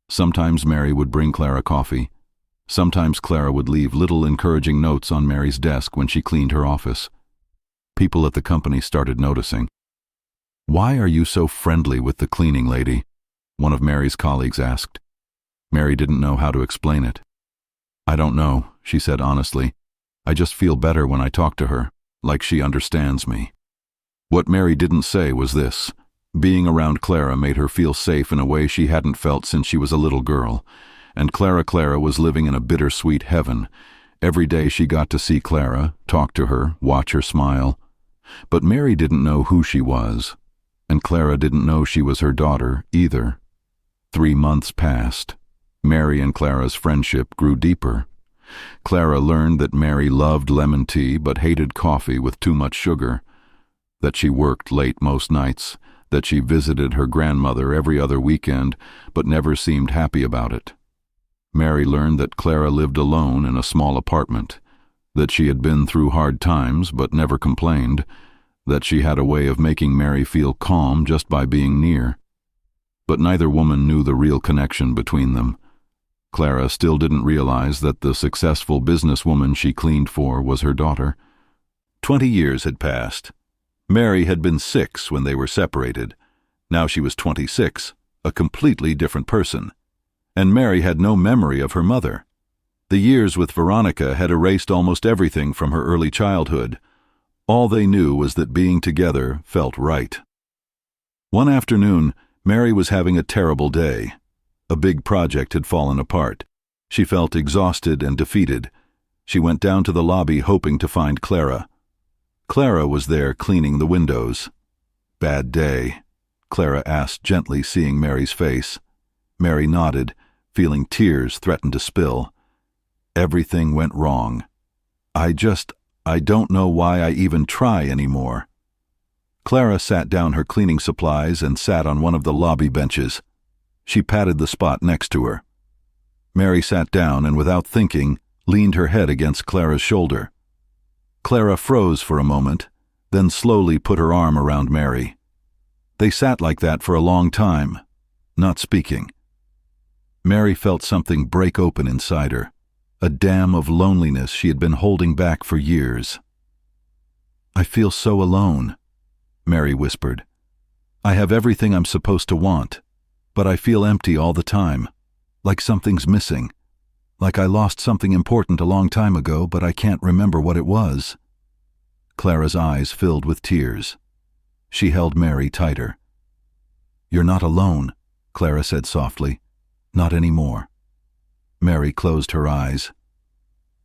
Sometimes Mary would bring Clara coffee. Sometimes Clara would leave little encouraging notes on Mary's desk when she cleaned her office. People at the company started noticing. "Why are you so friendly with the cleaning lady?" one of Mary's colleagues asked. Mary didn't know how to explain it. "I don't know," she said honestly. "I just feel better when I talk to her, like she understands me." What Mary didn't say was this. Being around Clara made her feel safe in a way she hadn't felt since she was a little girl. And Clara was living in a bittersweet heaven. Every day she got to see Clara, talk to her, watch her smile. But Mary didn't know who she was, and Clara didn't know she was her daughter either. 3 months passed. Mary and Clara's friendship grew deeper. Clara learned that Mary loved lemon tea but hated coffee with too much sugar, that she worked late most nights, that she visited her grandmother every other weekend but never seemed happy about it. Mary learned that Clara lived alone in a small apartment, that she had been through hard times but never complained, that she had a way of making Mary feel calm just by being near. But neither woman knew the real connection between them. Clara still didn't realize that the successful businesswoman she cleaned for was her daughter. 20 years had passed. Mary had been 6 when they were separated. Now she was 26, a completely different person. And Mary had no memory of her mother. The years with Veronica had erased almost everything from her early childhood. All they knew was that being together felt right. One afternoon, Mary was having a terrible day. A big project had fallen apart. She felt exhausted and defeated. She went down to the lobby hoping to find Clara. Clara was there cleaning the windows. "Bad day?" Clara asked gently, seeing Mary's face. Mary nodded, feeling tears threaten to spill. "Everything went wrong. I don't know why I even try anymore." Clara sat down her cleaning supplies and sat on one of the lobby benches. She patted the spot next to her. Mary sat down and, without thinking, leaned her head against Clara's shoulder. Clara froze for a moment, then slowly put her arm around Mary. They sat like that for a long time, not speaking. Mary felt something break open inside her, a dam of loneliness she had been holding back for years. "I feel so alone," Mary whispered. "I have everything I'm supposed to want, but I feel empty all the time, like something's missing, like I lost something important a long time ago, but I can't remember what it was." Clara's eyes filled with tears. She held Mary tighter. "You're not alone," Clara said softly. "Not anymore." Mary closed her eyes.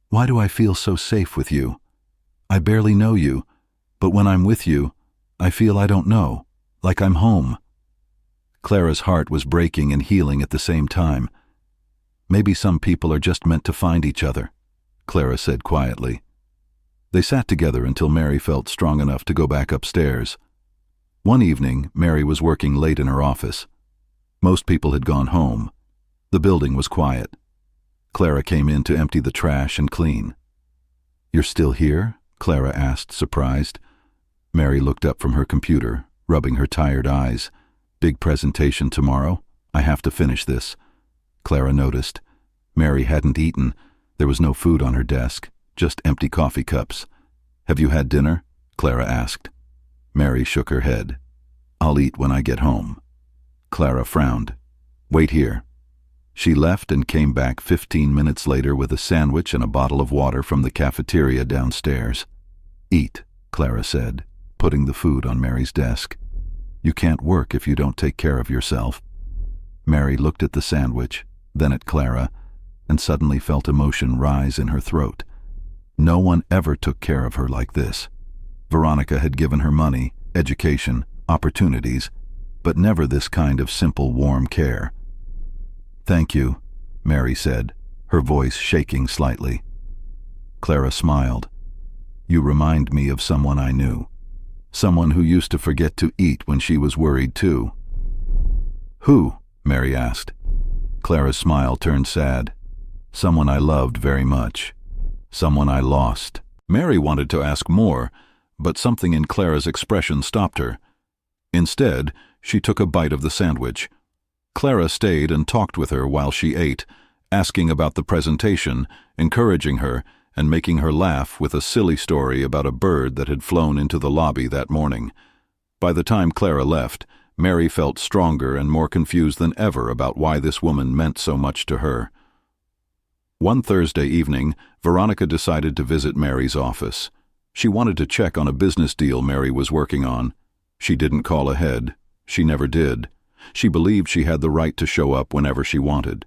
"Why do I feel so safe with you? I barely know you, but when I'm with you, I feel I don't know, like I'm home." Clara's heart was breaking and healing at the same time. "Maybe some people are just meant to find each other," Clara said quietly. They sat together until Mary felt strong enough to go back upstairs. One evening, Mary was working late in her office. Most people had gone home. The building was quiet. Clara came in to empty the trash and clean. "You're still here?" Clara asked, surprised. Mary looked up from her computer, rubbing her tired eyes. "Big presentation tomorrow? I have to finish this." Clara noticed. Mary hadn't eaten. There was no food on her desk, just empty coffee cups. "Have you had dinner?" Clara asked. Mary shook her head. "I'll eat when I get home." Clara frowned. "Wait here." She left and came back 15 minutes later with a sandwich and a bottle of water from the cafeteria downstairs. "Eat," Clara said, putting the food on Mary's desk. "You can't work if you don't take care of yourself." Mary looked at the sandwich, then at Clara, and suddenly felt emotion rise in her throat. No one ever took care of her like this. Veronica had given her money, education, opportunities, but never this kind of simple, warm care. "Thank you," Mary said, her voice shaking slightly. Clara smiled. "You remind me of someone I knew. Someone who used to forget to eat when she was worried too." "Who?" Mary asked. Clara's smile turned sad. "Someone I loved very much. Someone I lost." Mary wanted to ask more, but something in Clara's expression stopped her. Instead, she took a bite of the sandwich. Clara stayed and talked with her while she ate, asking about the presentation, encouraging her, and making her laugh with a silly story about a bird that had flown into the lobby that morning. By the time Clara left, Mary felt stronger and more confused than ever about why this woman meant so much to her. One Thursday evening, Veronica decided to visit Mary's office. She wanted to check on a business deal Mary was working on. She didn't call ahead. She never did. She believed she had the right to show up whenever she wanted.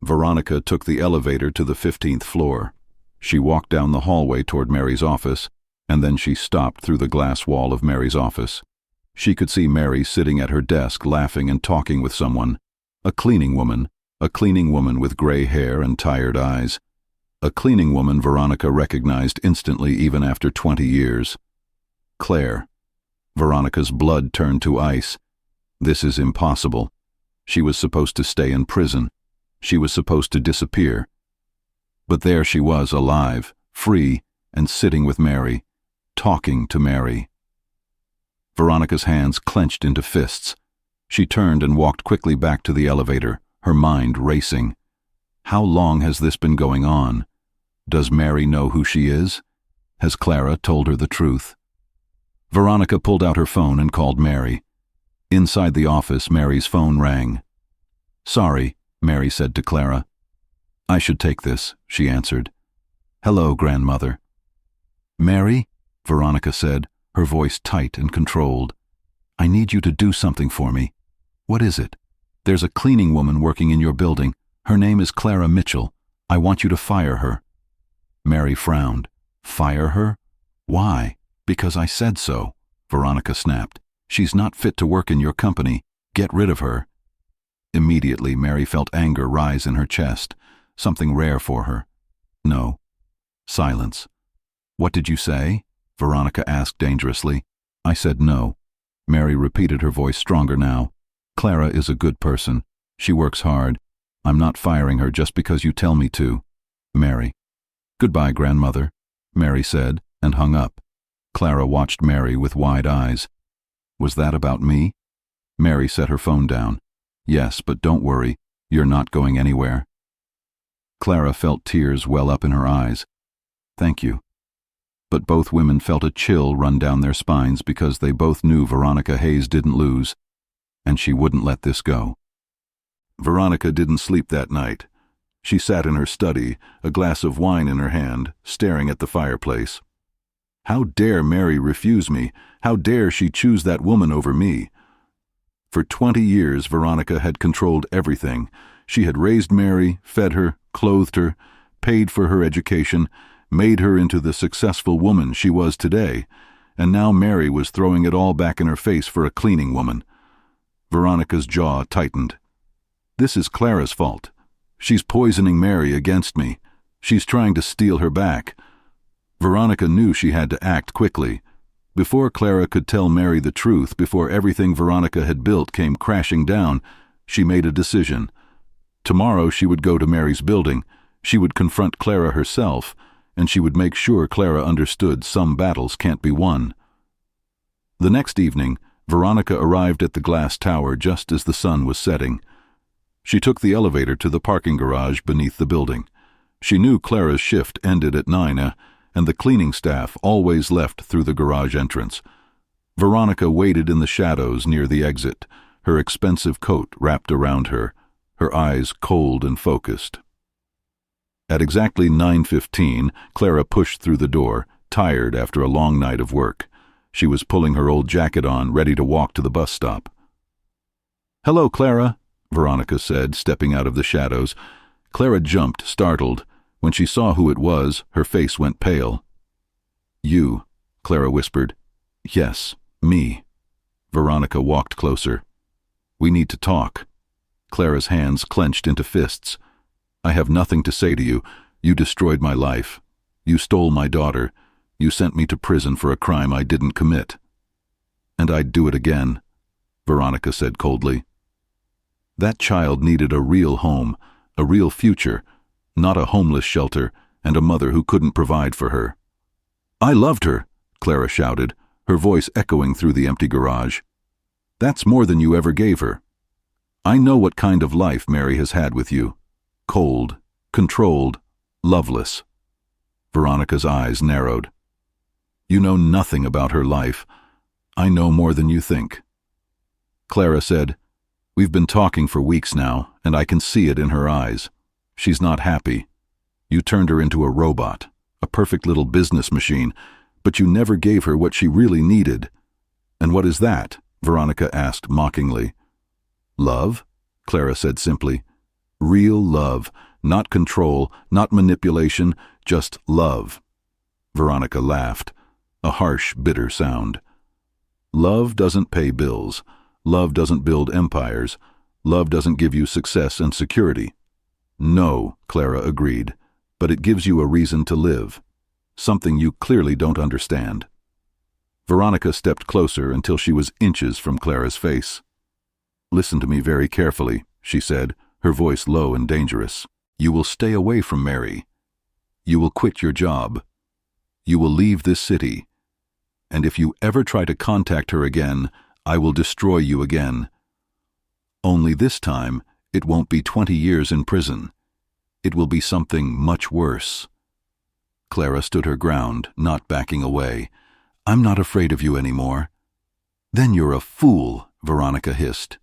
Veronica took the elevator to the 15th floor. She walked down the hallway toward Mary's office, and then she stopped through the glass wall of Mary's office. She could see Mary sitting at her desk laughing and talking with someone. A cleaning woman with gray hair and tired eyes. A cleaning woman Veronica recognized instantly even after 20 years. Claire. Veronica's blood turned to ice. This is impossible. She was supposed to stay in prison. She was supposed to disappear. But there she was, alive, free, and sitting with Mary, talking to Mary. Veronica's hands clenched into fists. She turned and walked quickly back to the elevator, her mind racing. How long has this been going on? Does Mary know who she is? Has Clara told her the truth? Veronica pulled out her phone and called Mary. Inside the office, Mary's phone rang. "Sorry," Mary said to Clara. "I should take this," she answered. "Hello, grandmother." "Mary," Veronica said, her voice tight and controlled. "I need you to do something for me." "What is it?" "There's a cleaning woman working in your building. Her name is Clara Mitchell. I want you to fire her." Mary frowned. "Fire her? Why?" "Because I said so," Veronica snapped. "She's not fit to work in your company. Get rid of her." Immediately, Mary felt anger rise in her chest, something rare for her. "No." Silence. "What did you say?" Veronica asked dangerously. "I said no." Mary repeated, her voice stronger now. "Clara is a good person. She works hard. I'm not firing her just because you tell me to." Mary. "Goodbye, grandmother," Mary said, and hung up. Clara watched Mary with wide eyes. "Was that about me?" Mary set her phone down. "Yes, but don't worry. You're not going anywhere." Clara felt tears well up in her eyes. "Thank you." But both women felt a chill run down their spines because they both knew Veronica Hayes didn't lose, and she wouldn't let this go. Veronica didn't sleep that night. She sat in her study, a glass of wine in her hand, staring at the fireplace. How dare Mary refuse me? How dare she choose that woman over me? For 20 years, Veronica had controlled everything. She had raised Mary, fed her, clothed her, paid for her education, made her into the successful woman she was today, and now Mary was throwing it all back in her face for a cleaning woman. Veronica's jaw tightened. This is Clara's fault. She's poisoning Mary against me. She's trying to steal her back. Veronica knew she had to act quickly. Before Clara could tell Mary the truth, before everything Veronica had built came crashing down, she made a decision. Tomorrow she would go to Mary's building. She would confront Clara herself, and she would make sure Clara understood some battles can't be won. The next evening, Veronica arrived at the glass tower just as the sun was setting. She took the elevator to the parking garage beneath the building. She knew Clara's shift ended at 9, and the cleaning staff always left through the garage entrance. Veronica waited in the shadows near the exit, her expensive coat wrapped around her, her eyes cold and focused. At exactly 9:15, Clara pushed through the door, tired after a long night of work. She was pulling her old jacket on, ready to walk to the bus stop. "Hello, Clara," Veronica said, stepping out of the shadows. Clara jumped, startled. When she saw who it was, her face went pale. "You," Clara whispered. "Yes, me." Veronica walked closer. "We need to talk." Clara's hands clenched into fists. "I have nothing to say to you. You destroyed my life. You stole my daughter. You sent me to prison for a crime I didn't commit." "And I'd do it again," Veronica said coldly. That child needed a real home, a real future, not a homeless shelter and a mother who couldn't provide for her. "I loved her," Clara shouted, her voice echoing through the empty garage. "That's more than you ever gave her. I know what kind of life Mary has had with you. Cold, controlled, loveless." Veronica's eyes narrowed. "You know nothing about her life. I know more than you think." Clara said, "We've been talking for weeks now, and I can see it in her eyes. She's not happy. You turned her into a robot, a perfect little business machine, but you never gave her what she really needed." "And what is that?" Veronica asked mockingly. "Love," Clara said simply. "Real love, not control, not manipulation, just love." Veronica laughed, a harsh, bitter sound. "Love doesn't pay bills. Love doesn't build empires. Love doesn't give you success and security." "No," Clara agreed, "but it gives you a reason to live. Something you clearly don't understand." Veronica stepped closer until she was inches from Clara's face. "Listen to me very carefully," she said, her voice low and dangerous. "You will stay away from Mary. You will quit your job. You will leave this city. And if you ever try to contact her again, I will destroy you again. Only this time, it won't be 20 years in prison. It will be something much worse." Clara stood her ground, not backing away. "I'm not afraid of you anymore." "Then you're a fool," Veronica hissed.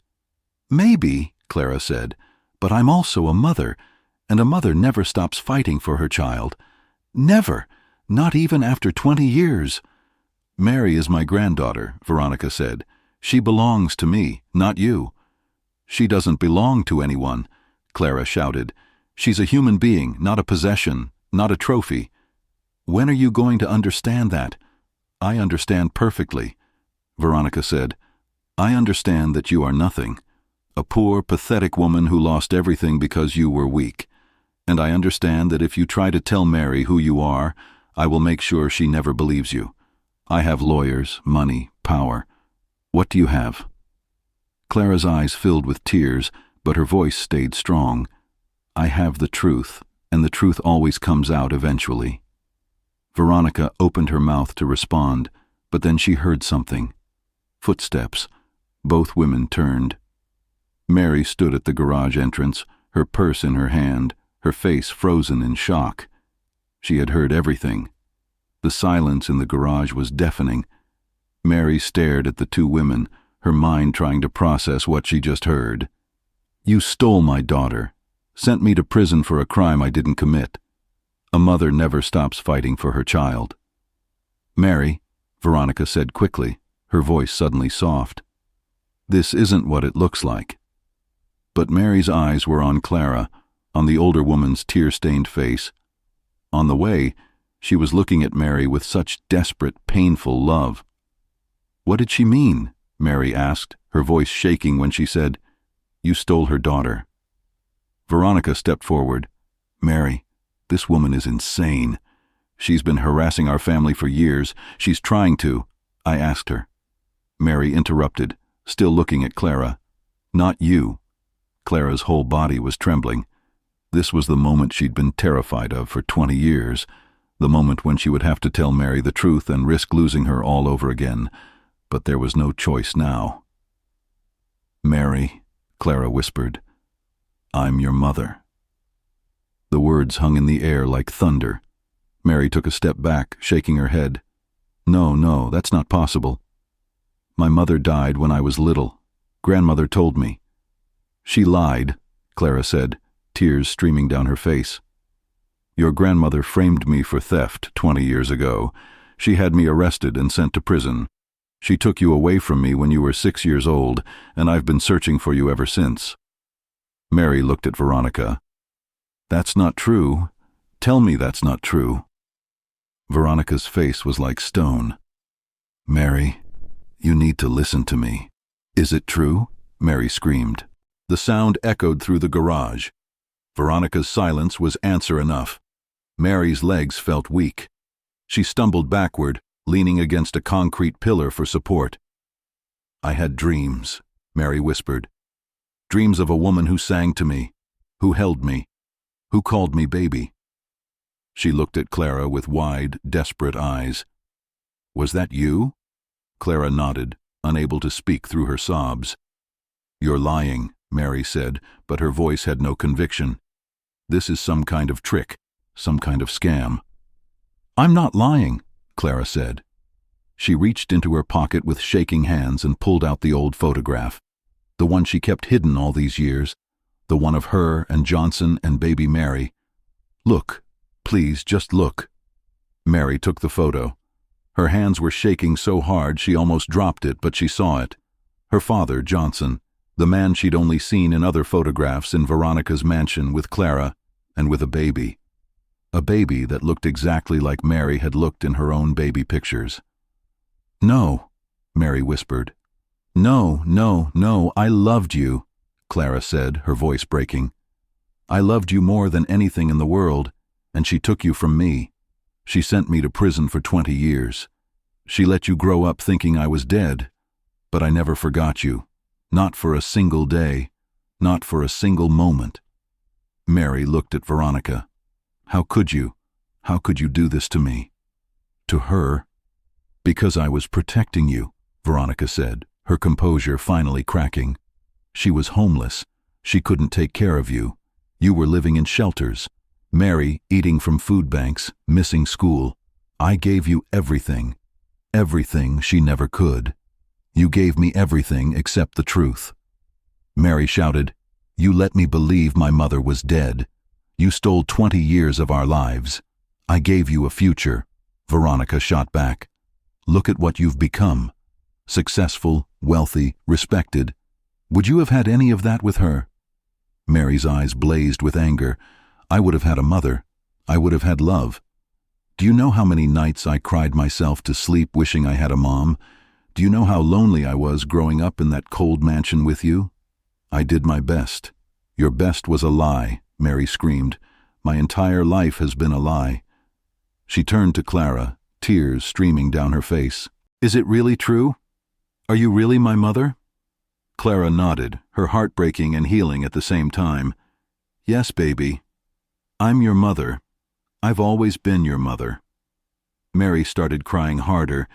"Maybe," Clara said, "but I'm also a mother, and a mother never stops fighting for her child. Never, not even after 20 years. "Mary is my granddaughter," Veronica said. "She belongs to me, not you." "She doesn't belong to anyone," Clara shouted. "She's a human being, not a possession, not a trophy. When are you going to understand that?" "I understand perfectly," Veronica said. "I understand that you are nothing. A poor, pathetic woman who lost everything because you were weak. And I understand that if you try to tell Mary who you are, I will make sure she never believes you. I have lawyers, money, power. What do you have?" Clara's eyes filled with tears, but her voice stayed strong. "I have the truth, and the truth always comes out eventually." Veronica opened her mouth to respond, but then she heard something. Footsteps. Both women turned. Mary stood at the garage entrance, her purse in her hand, her face frozen in shock. She had heard everything. The silence in the garage was deafening. Mary stared at the two women, her mind trying to process what she just heard. "You stole my daughter, sent me to prison for a crime I didn't commit. A mother never stops fighting for her child." "Mary," Veronica said quickly, her voice suddenly soft. "This isn't what it looks like." But Mary's eyes were on Clara, on the older woman's tear-stained face. On the way, she was looking at Mary with such desperate, painful love. "What did she mean?" Mary asked, her voice shaking when she said, "You stole her daughter." Veronica stepped forward. "Mary, this woman is insane. She's been harassing our family for years. She's trying to—" I asked her. Mary interrupted, still looking at Clara. "Not you. Clara's whole body was trembling. This was the moment she'd been terrified of for 20 years, the moment when she would have to tell Mary the truth and risk losing her all over again. But there was no choice now. "Mary," Clara whispered, "I'm your mother." The words hung in the air like thunder. Mary took a step back, shaking her head. No, that's not possible. My mother died when I was little. Grandmother told me." "She lied," Clara said, tears streaming down her face. "Your grandmother framed me for theft 20 years ago. She had me arrested and sent to prison. She took you away from me when you were 6 years old, and I've been searching for you ever since." Mary looked at Veronica. "That's not true. Tell me that's not true." Veronica's face was like stone. "Mary, you need to listen to me." "Is it true?" Mary screamed. The sound echoed through the garage. Veronica's silence was answer enough. Mary's legs felt weak. She stumbled backward, leaning against a concrete pillar for support. "I had dreams," Mary whispered. "Dreams of a woman who sang to me, who held me, who called me baby." She looked at Clara with wide, desperate eyes. "Was that you?" Clara nodded, unable to speak through her sobs. "You're lying," Mary said, but her voice had no conviction. "This is some kind of trick, some kind of scam." "I'm not lying," Clara said. She reached into her pocket with shaking hands and pulled out the old photograph, the one she kept hidden all these years, the one of her and Johnson and baby Mary. "Look, please, just look." Mary took the photo. Her hands were shaking so hard she almost dropped it, but she saw it. Her father, Johnson, the man she'd only seen in other photographs in Veronica's mansion with Clara and with a baby. A baby that looked exactly like Mary had looked in her own baby pictures. "No," Mary whispered. No, I loved you," Clara said, her voice breaking. "I loved you more than anything in the world, and she took you from me. She sent me to prison for 20 years. She let you grow up thinking I was dead, but I never forgot you. Not for a single day, not for a single moment." Mary looked at Veronica. "How could you? How could you do this to me?" "To her?" "Because I was protecting you," Veronica said, her composure finally cracking. "She was homeless. She couldn't take care of you. You were living in shelters. Mary eating from food banks, missing school. I gave you everything. Everything she never could. You gave me everything except the truth." Mary shouted, "You let me believe my mother was dead. You stole 20 years of our lives. I gave you a future." Veronica shot back. "Look at what you've become. Successful, wealthy, respected. Would you have had any of that with her?" Mary's eyes blazed with anger. "I would have had a mother. I would have had love. Do you know how many nights I cried myself to sleep wishing I had a mom? Do you know how lonely I was growing up in that cold mansion with you? I did my best." "Your best was a lie," Mary screamed. "My entire life has been a lie." She turned to Clara, tears streaming down her face. "Is it really true? Are you really my mother?" Clara nodded, her heart breaking and healing at the same time. "Yes, baby. I'm your mother. I've always been your mother." Mary started crying harder,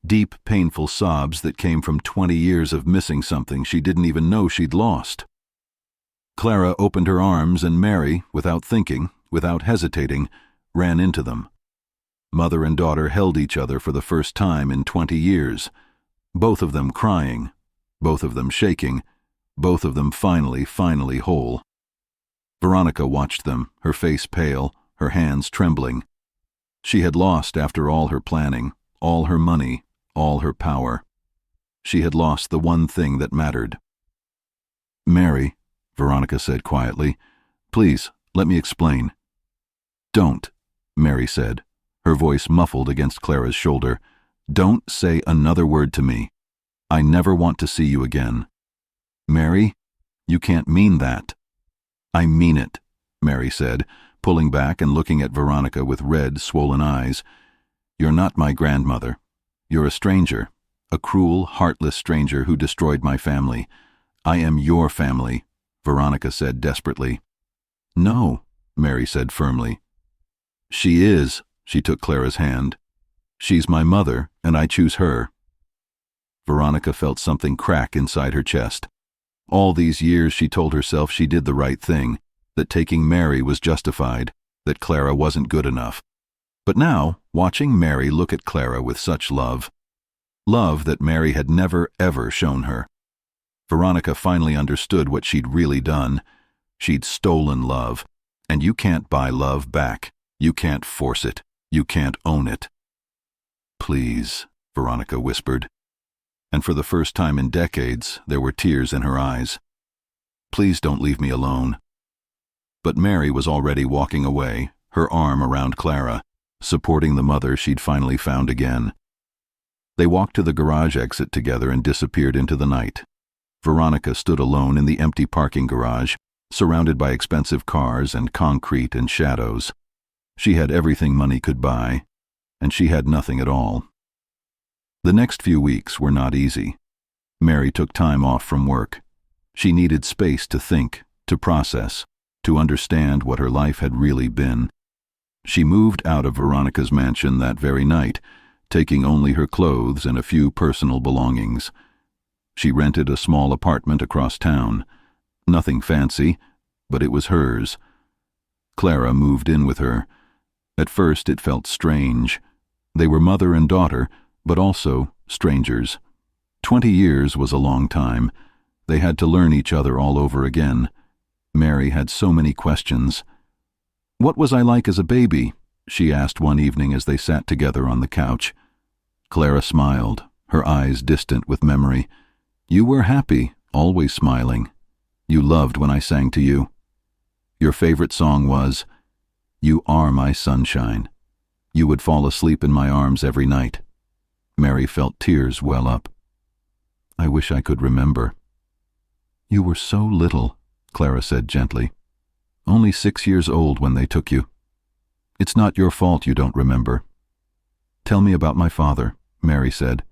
deep, painful sobs that came from 20 years of missing something she didn't even know she'd lost. Clara opened her arms and Mary, without thinking, without hesitating, ran into them. Mother and daughter held each other for the first time in 20 years, both of them crying, both of them shaking, both of them finally whole. Veronica watched them, her face pale, her hands trembling. She had lost after all her planning, all her money, all her power. She had lost the one thing that mattered. "Mary," Veronica said quietly, "please, let me explain." "Don't," Mary said, her voice muffled against Clara's shoulder. "Don't say another word to me. I never want to see you again." "Mary, you can't mean that." "I mean it," Mary said, pulling back and looking at Veronica with red, swollen eyes. "You're not my grandmother. You're a stranger, a cruel, heartless stranger who destroyed my family. I am your family." Veronica said desperately. No, Mary said firmly. She is, she took Clara's hand. She's my mother, and I choose her. Veronica felt something crack inside her chest. All these years she told herself she did the right thing, that taking Mary was justified, that Clara wasn't good enough. But now, watching Mary look at Clara with such love that Mary had never ever shown her, Veronica finally understood what she'd really done. She'd stolen love, and you can't buy love back. You can't force it. You can't own it. Please, Veronica whispered, and for the first time in decades, there were tears in her eyes. Please don't leave me alone. But Mary was already walking away, her arm around Clara, supporting the mother she'd finally found again. They walked to the garage exit together and disappeared into the night. Veronica stood alone in the empty parking garage, surrounded by expensive cars and concrete and shadows. She had everything money could buy, and she had nothing at all. The next few weeks were not easy. Mary took time off from work. She needed space to think, to process, to understand what her life had really been. She moved out of Veronica's mansion that very night, taking only her clothes and a few personal belongings. She rented a small apartment across town. Nothing fancy, but it was hers. Clara moved in with her. At first it felt strange. They were mother and daughter, but also strangers. 20 years was a long time. They had to learn each other all over again. Mary had so many questions. "What was I like as a baby?" she asked one evening as they sat together on the couch. Clara smiled, her eyes distant with memory. "You were happy, always smiling. You loved when I sang to you. Your favorite song was, 'You are my sunshine.' You would fall asleep in my arms every night." Mary felt tears well up. "I wish I could remember." "You were so little," Clara said gently. "Only 6 years old when they took you. It's not your fault you don't remember." "Tell me about my father," Mary said.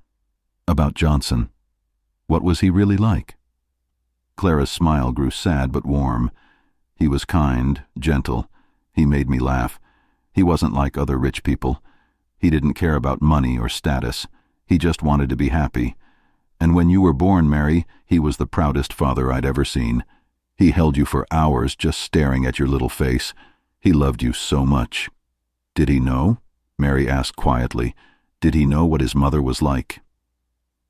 "About Johnson. What was he really like?" Clara's smile grew sad but warm. "He was kind, gentle. He made me laugh. He wasn't like other rich people. He didn't care about money or status. He just wanted to be happy. And when you were born, Mary, he was the proudest father I'd ever seen. He held you for hours just staring at your little face. He loved you so much." "Did he know?" Mary asked quietly. "Did he know what his mother was like?"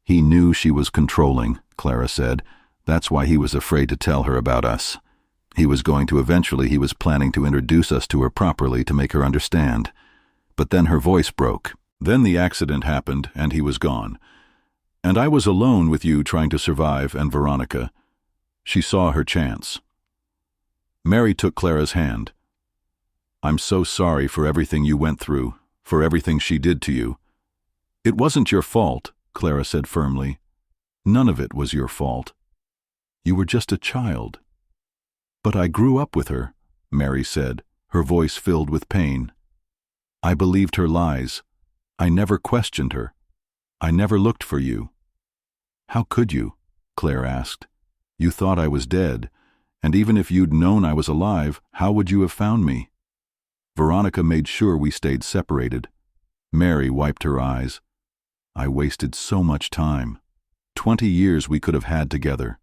"He knew she was controlling," Clara said. "That's why he was afraid to tell her about us. He was planning to introduce us to her properly to make her understand. But then her voice broke. Then the accident happened, and he was gone. And I was alone with you trying to survive, and Veronica. She saw her chance." Mary took Clara's hand. "I'm so sorry for everything you went through, for everything she did to you." "It wasn't your fault," Clara said firmly. "None of it was your fault. You were just a child." "But I grew up with her," Mary said, her voice filled with pain. "I believed her lies. I never questioned her. I never looked for you." "How could you?" Claire asked. "You thought I was dead, and even if you'd known I was alive, how would you have found me?" Veronica made sure we stayed separated. Mary wiped her eyes. "I wasted so much time. 20 years we could have had together."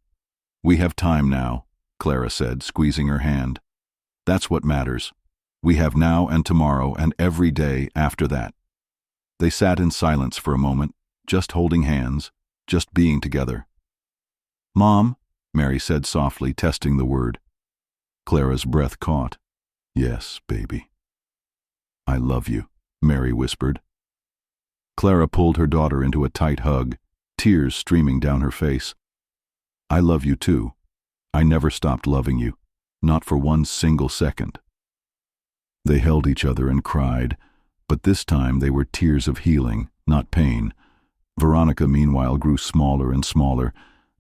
"We have time now," Clara said, squeezing her hand. "That's what matters. We have now and tomorrow and every day after that." They sat in silence for a moment, just holding hands, just being together. "Mom," Mary said softly, testing the word. Clara's breath caught. "Yes, baby." "I love you," Mary whispered. Clara pulled her daughter into a tight hug, tears streaming down her face. "I love you too. I never stopped loving you, not for one single second." They held each other and cried, but this time they were tears of healing, not pain. Veronica, meanwhile, grew smaller and smaller.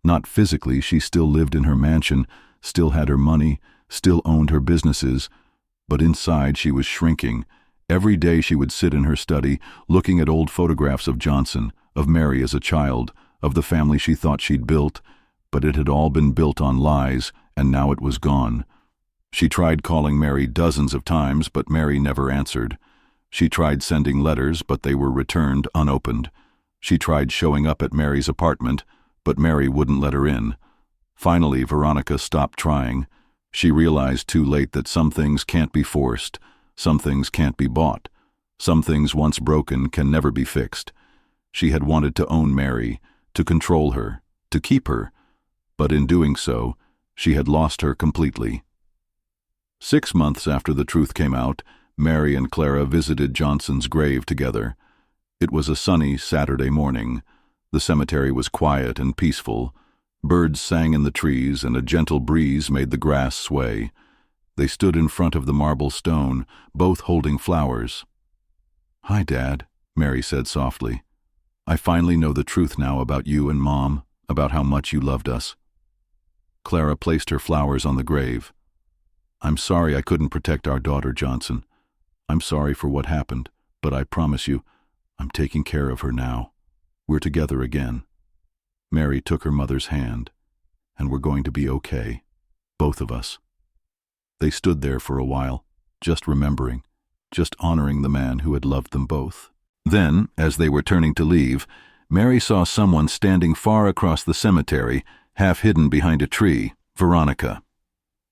Not physically, she still lived in her mansion, still had her money, still owned her businesses, but inside she was shrinking. Every day she would sit in her study, looking at old photographs of Johnson, of Mary as a child, of the family she thought she'd built, but it had all been built on lies and now it was gone. She tried calling Mary dozens of times, but Mary never answered. She tried sending letters, but they were returned unopened. She tried showing up at Mary's apartment, but Mary wouldn't let her in. Finally, Veronica stopped trying. She realized too late that some things can't be forced, some things can't be bought, some things once broken can never be fixed. She had wanted to own Mary, to control her, to keep her, but in doing so, she had lost her completely. 6 months after the truth came out, Mary and Clara visited Johnson's grave together. It was a sunny Saturday morning. The cemetery was quiet and peaceful. Birds sang in the trees, and a gentle breeze made the grass sway. They stood in front of the marble stone, both holding flowers. "Hi, Dad," Mary said softly. "I finally know the truth now about you and Mom, about how much you loved us." Clara placed her flowers on the grave. "I'm sorry I couldn't protect our daughter, Johnson. I'm sorry for what happened, but I promise you, I'm taking care of her now. We're together again." Mary took her mother's hand, "And we're going to be okay, both of us." They stood there for a while, just remembering, just honoring the man who had loved them both. Then, as they were turning to leave, Mary saw someone standing far across the cemetery, half hidden behind a tree, Veronica.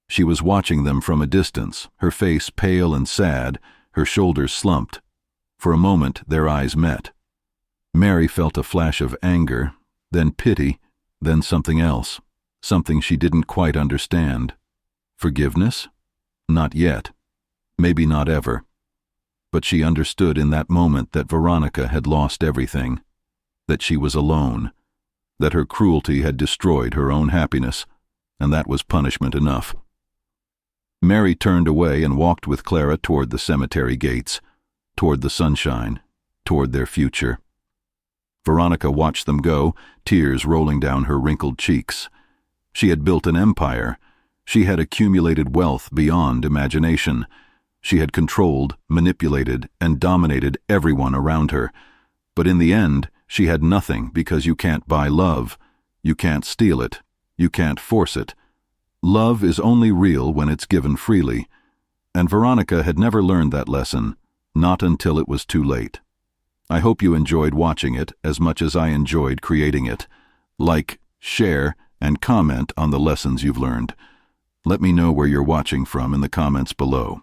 She was watching them from a distance, her face pale and sad, her shoulders slumped. For a moment, their eyes met. Mary felt a flash of anger, then pity, then something else, something she didn't quite understand. Forgiveness? Not yet. Maybe not ever. But she understood in that moment that Veronica had lost everything, that she was alone, that her cruelty had destroyed her own happiness, and that was punishment enough. Mary turned away and walked with Clara toward the cemetery gates, toward the sunshine, toward their future. Veronica watched them go, tears rolling down her wrinkled cheeks. She had built an empire. She had accumulated wealth beyond imagination. She had controlled, manipulated, and dominated everyone around her. But in the end, she had nothing because you can't buy love. You can't steal it. You can't force it. Love is only real when it's given freely. And Veronica had never learned that lesson, not until it was too late. I hope you enjoyed watching it as much as I enjoyed creating it. Like, share, and comment on the lessons you've learned. Let me know where you're watching from in the comments below.